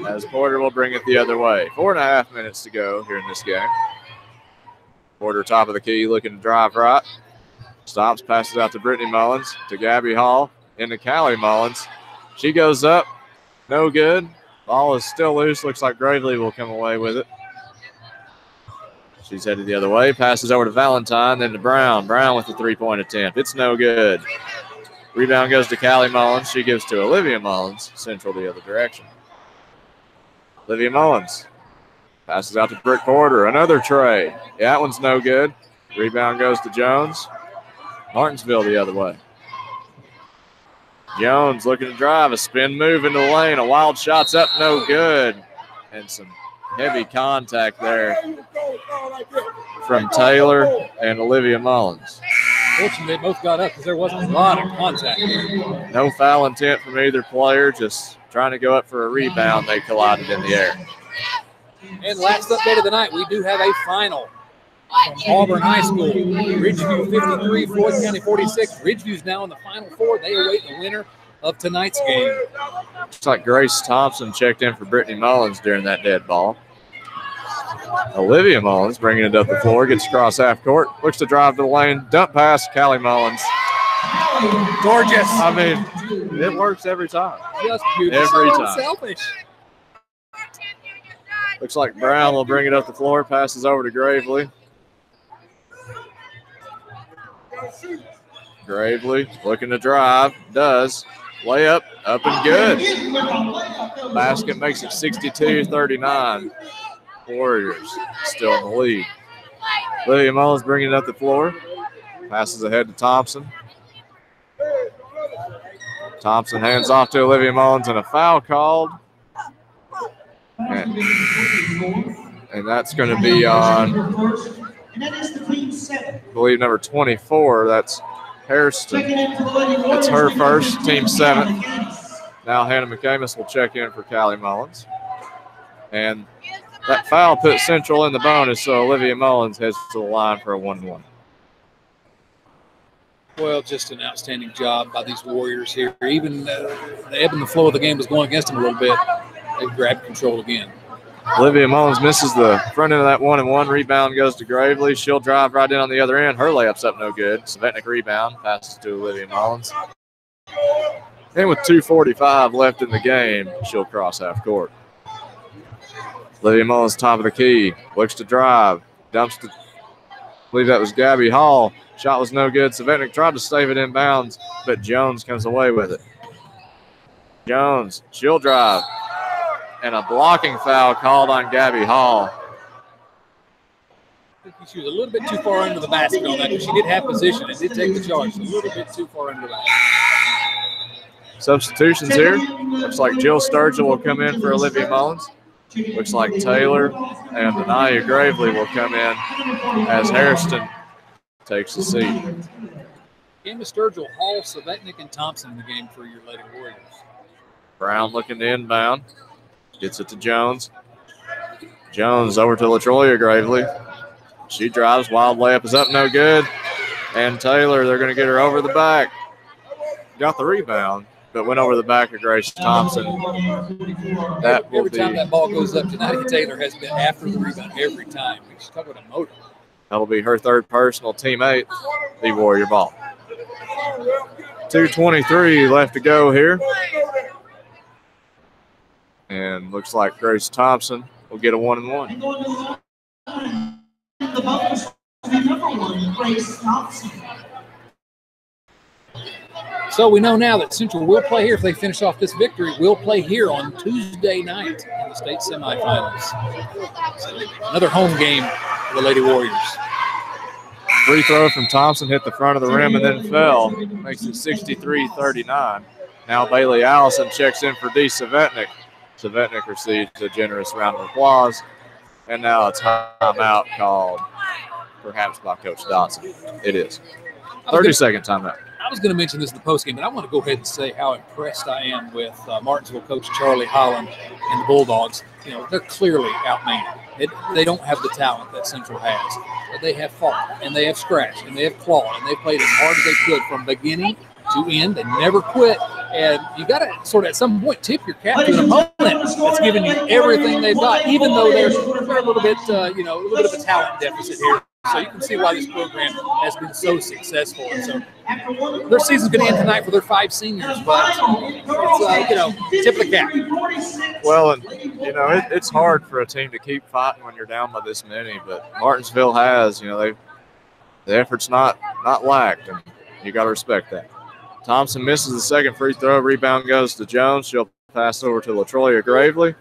As Porter will bring it the other way. 4.5 minutes to go here in this game. Porter top of the key looking to drive right. Stops, passes out to Brittany Mullins, to Gabby Hall, into Callie Mullins. She goes up. No good. Ball is still loose. Looks like Gravely will come away with it. She's headed the other way. Passes over to Valentine, then to Brown. Brown with the three-point attempt. It's no good. Rebound goes to Callie Mullins. She gives to Olivia Mullins. Central the other direction. Olivia Mullins passes out to Brooke Porter. Another tray. Yeah, that one's no good. Rebound goes to Jones. Martinsville the other way. Jones looking to drive. A spin move into the lane. A wild shot's up, no good. And some heavy contact there from Taylor and Olivia Mullins. Fortunately, they both got up because there wasn't a lot of contact. No foul intent from either player, just trying to go up for a rebound. They collided in the air. And last update of the night, we do have a final from Auburn High School. Ridgeview 53, Floyd County 46. Ridgeview's now in the Final Four. They await the winner of tonight's game. Looks like Grace Thompson checked in for Brittany Mullins during that dead ball. Olivia Mullins bringing it up the floor, gets across half court, looks to drive to the lane, dump pass, Callie Mullins. Gorgeous. I mean, it works every time. Just beautiful. Every So time. unselfish. Looks like Brown will bring it up the floor, passes over to Gravely. Gravely looking to drive, does. Layup, up and good. Basket makes it 62-39. Warriors still in the lead. Olivia Mullins bringing it up the floor. Passes ahead to Thompson. Thompson hands off to Olivia Mullins and a foul called. And that's going to be on, I believe, number 24. That's Hairston. That's her first, team 7. Now Hannah McCamus will check in for Callie Mullins. And that foul put Central in the bonus, so Olivia Mullins heads to the line for a 1-1. Well, just an outstanding job by these Warriors here. Even the ebb and the flow of the game was going against them a little bit. They grabbed control again. Olivia Mullins misses the front end of that 1-and-1. Rebound goes to Gravely. She'll drive right in on the other end. Her layup's up no good. Savetnik rebound. Passes to Olivia Mullins. And with 2:45 left in the game, she'll cross half court. Olivia Mullins, top of the key. Looks to drive. Dumps to, I believe that was Gabby Hall. Shot was no good. Savetnik tried to save it inbounds, but Jones comes away with it. Jones, she'll drive. And a blocking foul called on Gabby Hall. I think she was a little bit too far under the basket on that, but she did have position and did take the charge. A little bit too far under the basket. Substitutions here. Looks like Jill Sturgill will come in for Olivia Mullins. Looks like Taylor and Anaya Gravely will come in as Hairston takes the seat. Game of Sturgill, Hall, Savetnik, and Thompson in the game for your Lady Warriors. Brown looking to inbound. Gets it to Jones. Jones over to LaTroya Gravely. She drives. Wild layup is up, no good. And Taylor, they're going to get her over the back. Got the rebound. but went over the back of Grace Thompson. That will every time that ball goes up, Nadia Taylor has been after the rebound every time. She's talking about a motor. That'll be her third personal, team 8, the Warrior ball. 2:23 left to go here. And looks like Grace Thompson will get a 1-and-1. The bonus to number 1, Grace Thompson. So we know now that Central will play here. If they finish off this victory, will play here on Tuesday night in the state semifinals. Another home game for the Lady Warriors. Free throw from Thompson hit the front of the rim and then fell. Makes it 63-39. Now Bailey Allison checks in for Dee Savetnik. Savetnik receives a generous round of applause. And now a timeout called perhaps by Coach Dotson. It is. 30-second timeout. I was going to mention this in the postgame, but I want to go ahead and say how impressed I am with Martinsville coach Charlie Holland and the Bulldogs. You know, they're clearly outmanned. They don't have the talent that Central has. But they have fought, and they have scratched, and they have clawed, and they played as hard as they could from beginning to end. They never quit. And you got to sort of at some point tip your cap to an opponent that's giving you everything they've got, even though they're a little bit, a little bit of a talent deficit here. So you can see why this program has been so successful. And so their season's going to end tonight for their 5 seniors, but it's, tip of the cap. Well, and, it's hard for a team to keep fighting when you're down by this many, but Martinsville has, the effort's not lacked, and you got to respect that. Thompson misses the second free throw. Rebound goes to Jones. She'll pass over to LaTroya Gravely.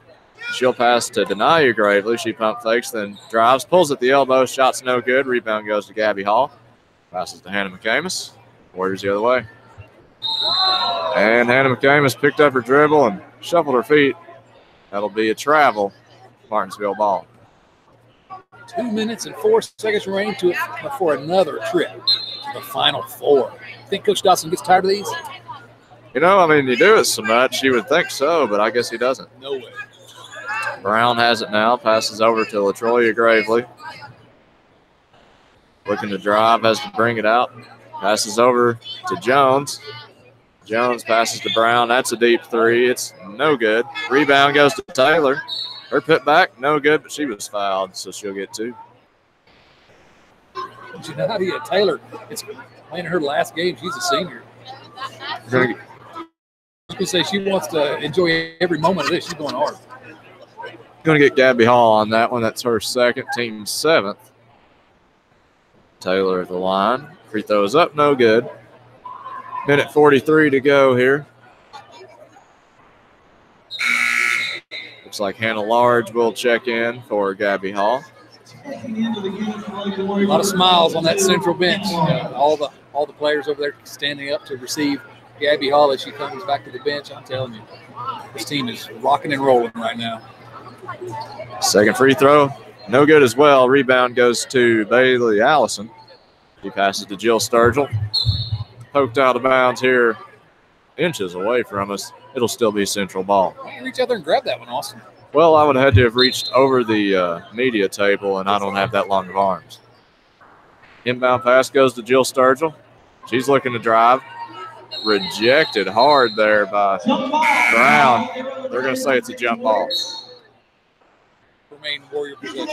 She'll pass to Denaya Gravely. She pump fakes, then drives, pulls at the elbow. Shot's no good. Rebound goes to Gabby Hall. Passes to Hannah McCamus. Warriors the other way. And Hannah McCamus picked up her dribble and shuffled her feet. That'll be a travel. Martinsville ball. 2 minutes and 4 seconds remaining for another trip to the Final Four. Think Coach Dotson gets tired of these? You do it so much, you would think so, but I guess he doesn't. No way. Brown has it now, passes over to LaTroya Gravely. Looking to drive, has to bring it out. Passes over to Jones. Jones passes to Brown. That's a deep three. It's no good. Rebound goes to Taylor. Her put back, no good, but she was fouled, so she'll get 2. But you know how Taylor, it's playing her last game. She's a senior. I was going to say she wants to enjoy every moment of this. She's going hard. Going to get Gabby Hall on that one. That's her second, team 7th. Taylor at the line. Free throws up, no good. Minute 43 to go here. Looks like Hannah Large will check in for Gabby Hall. A lot of smiles on that Central bench. All the players over there standing up to receive Gabby Hall as she comes back to the bench. I'm telling you, this team is rocking and rolling right now. Second free throw, no good as well. Rebound goes to Bailey Allison. He passes to Jill Sturgill. Poked out of bounds here, inches away from us. It'll still be Central ball. Why don't you reach out there and grab that one, Austin? Well, I would have had to have reached over the media table, and I don't have that long of arms. Inbound pass goes to Jill Sturgill. She's looking to drive. Rejected hard there by Brown. They're going to say it's a jump ball. Remain Warrior possession.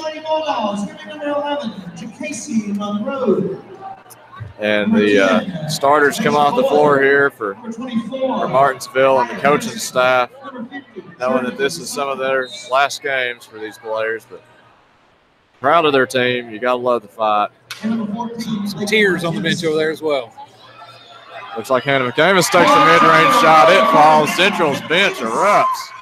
And the starters come off the floor here for Martinsville and the coaching staff, knowing that this is some of their last games for these players. But proud of their team. You got to love the fight. Some tears on the bench over there as well. Looks like Hannah McCamus takes a mid-range shot. It falls. Central's bench erupts.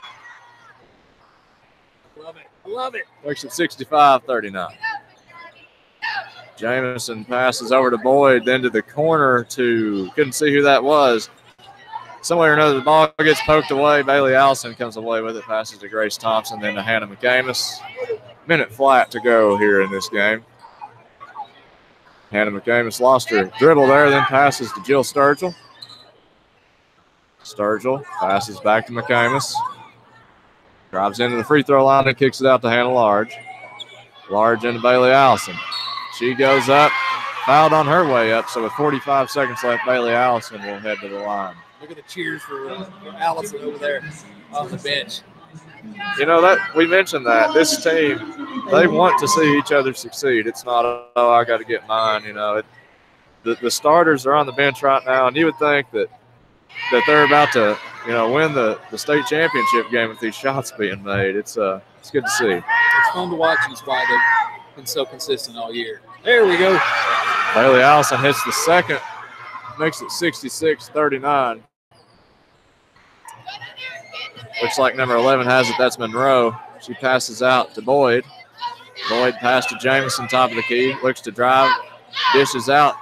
Love it. Makes it 65-39. Jamison passes over to Boyd, then to the corner to, couldn't see who that was. Somewhere or another, the ball gets poked away. Bailey Allison comes away with it, passes to Grace Thompson, then to Hannah McCamus. Minute flat to go here in this game. Hannah McCamus lost her dribble there, then passes to Jill Sturgill. Sturgill passes back to McCamus. Drives into the free throw line and kicks it out to Hannah Large. Large into Bailey Allison. She goes up, fouled on her way up, so with 45 seconds left, Bailey Allison will head to the line. Look at the cheers for Allison over there on the bench. You know, that we mentioned that this team, they want to see each other succeed. It's not, oh, I got to get mine. You know, the starters are on the bench right now, and you would think that they're about to, you know, win the state championship game with these shots being made. It's good to see. It's fun to watch, and it's why they've been so consistent all year. There we go. Bailey Allison hits the second, makes it 66-39. Looks like number 11 has it. That's Monroe. She passes out to Boyd. Boyd pass to Jamison, top of the key. Looks to drive. Dishes out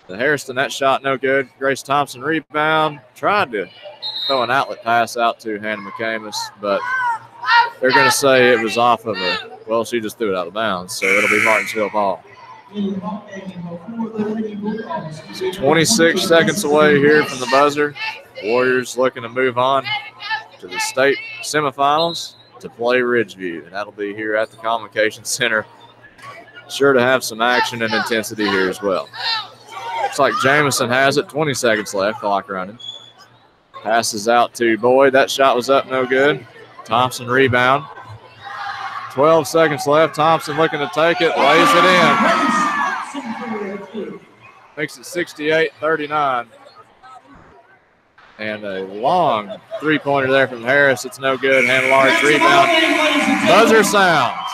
to Harrison. That shot no good. Grace Thompson rebound. Tried to throw an outlet pass out to Hannah McCamus, but they're going to say it was off of a, well, she just threw it out of bounds, so it'll be Martinsville ball. 26 seconds away here from the buzzer. Warriors looking to move on to the state semifinals to play Ridgeview, and that'll be here at the Convocation Center. Sure to have some action and intensity here as well. Looks like Jamison has it. 20 seconds left. Clock running. Passes out to Boyd. That shot was up, no good. Thompson rebound. 12 seconds left. Thompson looking to take it. Lays it in. Makes it 68-39. And a long three-pointer there from Harris. It's no good. Hannah Large rebound. Buzzer sounds.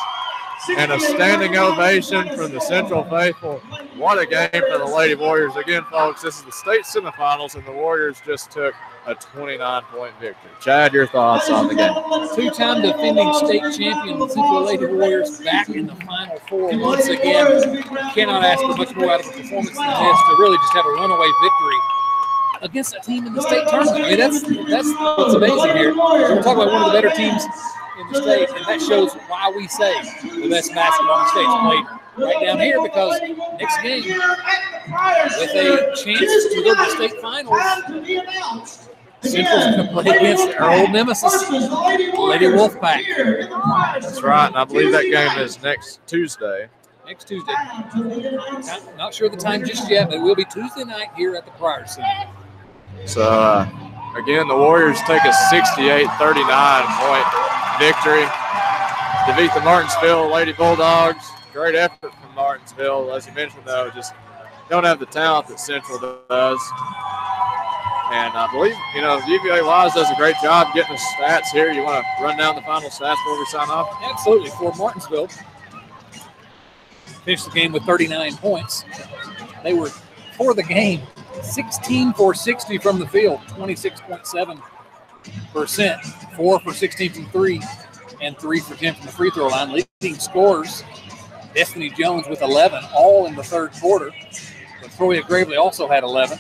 And a standing ovation from the Central faithful. What a game for the Lady Warriors. Again, folks, this is the state semifinals, and the Warriors just took a 29-point victory. Chad, your thoughts on the game? Two-time defending state champion, the Central Lady Warriors, back in the Final Four once again. Cannot ask for much more out of a performance than this to really just have a runaway victory against a team in the state tournament. I mean, that's what's amazing here. We're talking about one of the better teams in the state, and that shows why we say the best basketball in the state is played right down here, because next game, with a chance to go to the state finals, Central's going to play against our old nemesis, Lady Wolfpack. That's right, and I believe that game is next Tuesday. Next Tuesday. Not sure the time just yet, but it will be Tuesday night here at the Pryor Center. So, again, the Warriors take a 68-39-point victory to beat the Martinsville Lady Bulldogs. Great effort from Martinsville. As you mentioned, though, just don't have the talent that Central does. And I believe, you know, UVA Wise does a great job getting the stats here. You want to run down the final stats before we sign off? Absolutely. For Martinsville, finished the game with 39 points. They were, for the game, 16 for 60 from the field, 26.7%, 4 for 16 from 3, and 3 for 10 from the free throw line. Leading scorers, Destiny Jones with 11, all in the third quarter. Victoria Gravely also had 11.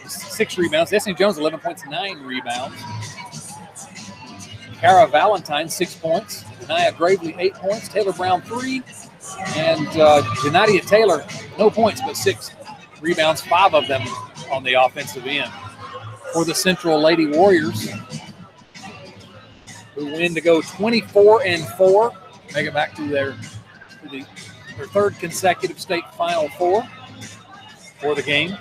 6 rebounds. Destiny Jones, 11 points, 9 rebounds. Kara Valentine, 6 points. Denia Gravely, 8 points. Taylor Brown, 3. And Janadia Taylor, no points, but 6 rebounds, 5 of them on the offensive end. For the Central Lady Warriors, who win to go 24-4, make it back to their third consecutive state Final Four for the game.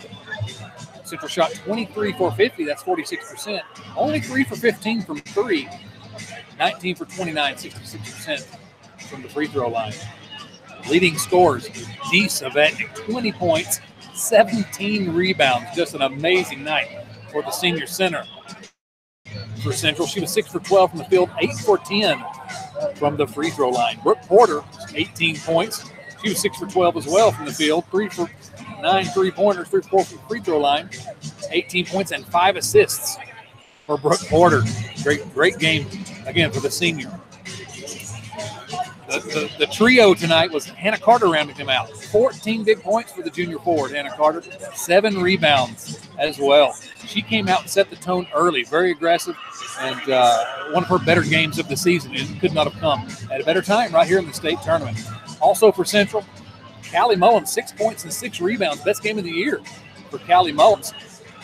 Central shot 23 for 50, that's 46%. Only 3 for 15 from 3, 19 for 29, 66% from the free throw line. Leading scorers, Dee Savetnik, 20 points, 17 rebounds. Just an amazing night for the senior center. For Central, she was 6 for 12 from the field, 8 for 10 from the free throw line. Brooke Porter, 18 points. She was 6 for 12 as well from the field, 3 for 9 3-pointers, 3 for 4 from the free throw line, 18 points and 5 assists for Brooke Porter. Great game again for the senior. The trio tonight was Hannah Carter rounding them out. 14 big points for the junior forward, Hannah Carter. 7 rebounds as well. She came out and set the tone early, very aggressive, and one of her better games of the season. It could not have come at a better time right here in the state tournament. Also for Central, Callie Mullins, 6 points and 6 rebounds. Best game of the year for Callie Mullins.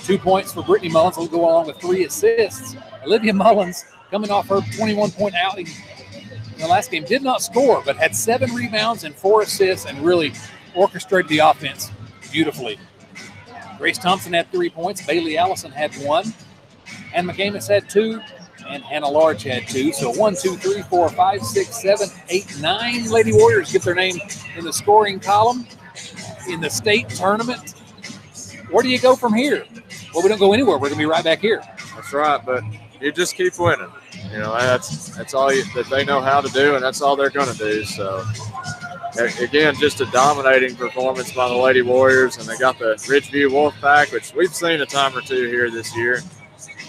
2 points for Brittany Mullins. Will go along with 3 assists. Olivia Mullins, coming off her 21-point outing in the last game, did not score, but had 7 rebounds and 4 assists and really orchestrated the offense beautifully. Grace Thompson had 3 points. Bailey Allison had 1. And McCamus had 2. And Hannah Large had 2. So 1, 2, 3, 4, 5, 6, 7, 8, 9 Lady Warriors get their name in the scoring column in the state tournament. Where do you go from here? Well, we don't go anywhere. We're going to be right back here. That's right, but you just keep winning. You know, that's all that they know how to do, and that's all they're going to do. So, again, just a dominating performance by the Lady Warriors, and they got the Ridgeview Wolfpack, which we've seen a time or two here this year.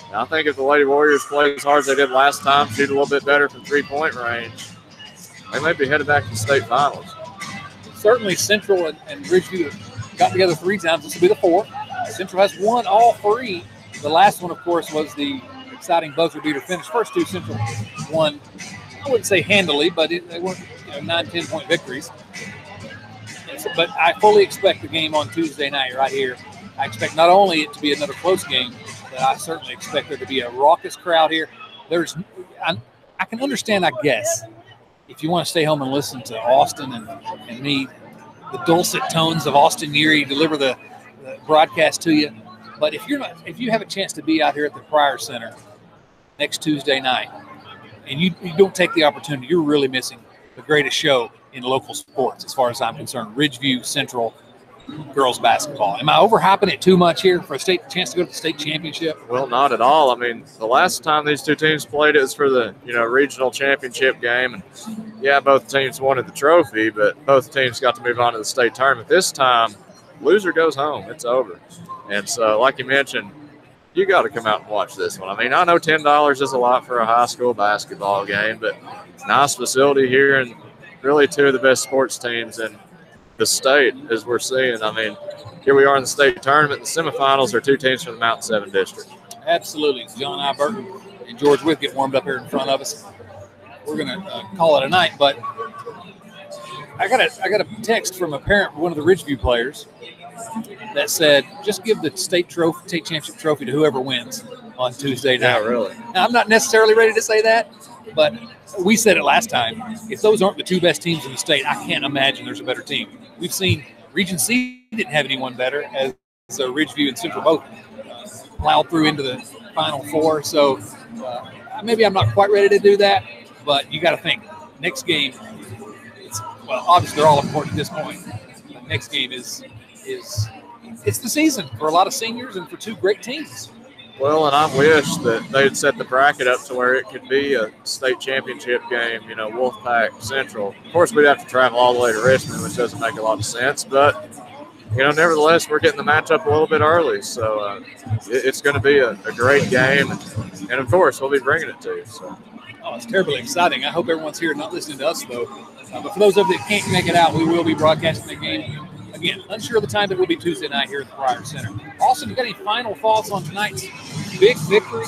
And I think if the Lady Warriors play as hard as they did last time, shoot a little bit better from three-point range, they may be headed back to the state finals. Certainly Central and Ridgeview got together 3 times. This will be the 4th. Central has won all 3. The last one, of course, was the exciting buzzer beater finish. First 2 Central won, I wouldn't say handily, but they weren't 9, 10-point victories. But I fully expect the game on Tuesday night right here. I expect not only it to be another close game, but I certainly expect there to be a raucous crowd here. I can understand, I guess, if you want to stay home and listen to Austin and me, the dulcet tones of Austin Neary deliver the broadcast to you. But if you have a chance to be out here at the Pryor Center next Tuesday night, and you don't take the opportunity, you're really missing the greatest show in local sports, as far as I'm concerned. Ridgeview Central girls basketball. Am I overhyping it too much here for a chance to go to the state championship? Well, not at all. I mean, the last time these 2 teams played, it was for the regional championship game, and yeah, both teams wanted the trophy, but both teams got to move on to the state tournament. This time, loser goes home. It's over. And so, like you mentioned, you got to come out and watch this one. I mean, I know $10 is a lot for a high school basketball game, but nice facility here, and really 2 of the best sports teams in the state, as we're seeing. I mean, here we are in the state tournament. The semifinals are 2 teams from the Mountain 7 district. Absolutely. John I. Burton and George With get warmed up here in front of us. We're going to call it a night, but I got a text from a parent, one of the Ridgeview players, that said, just give the state championship trophy to whoever wins on Tuesday night. Yeah, really. Now, I'm not necessarily ready to say that, but we said it last time. If those aren't the 2 best teams in the state, I can't imagine there's a better team. We've seen Region C didn't have anyone better, as Ridgeview and Central both plowed through into the Final 4. So maybe I'm not quite ready to do that, but you got to think next game. Obviously they're all important at this point. But next game is it's the season for a lot of seniors and for 2 great teams. Well, and I wish that they'd set the bracket up to where it could be a state championship game, Wolfpack Central. Of course, we'd have to travel all the way to Richmond, which doesn't make a lot of sense. But, nevertheless, we're getting the matchup a little bit early. So it's going to be a great game. And, of course, we'll be bringing it to you. So. Oh, it's terribly exciting. I hope everyone's here not listening to us, though. But for those of you that can't make it out, we will be broadcasting the game. Again, unsure of the time, but it will be Tuesday night here at the Pryor Center. Austin, you got any final thoughts on tonight's big victory?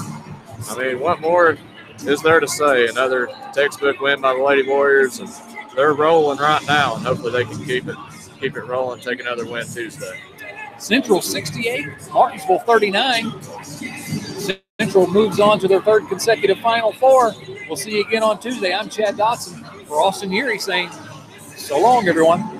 I mean, what more is there to say? Another textbook win by the Lady Warriors, and they're rolling right now, and hopefully they can keep it rolling, take another win Tuesday. Central 68, Martinsville 39. Central moves on to their 3rd consecutive Final 4. We'll see you again on Tuesday. I'm Chad Dotson for Austin Neary saying so long, everyone.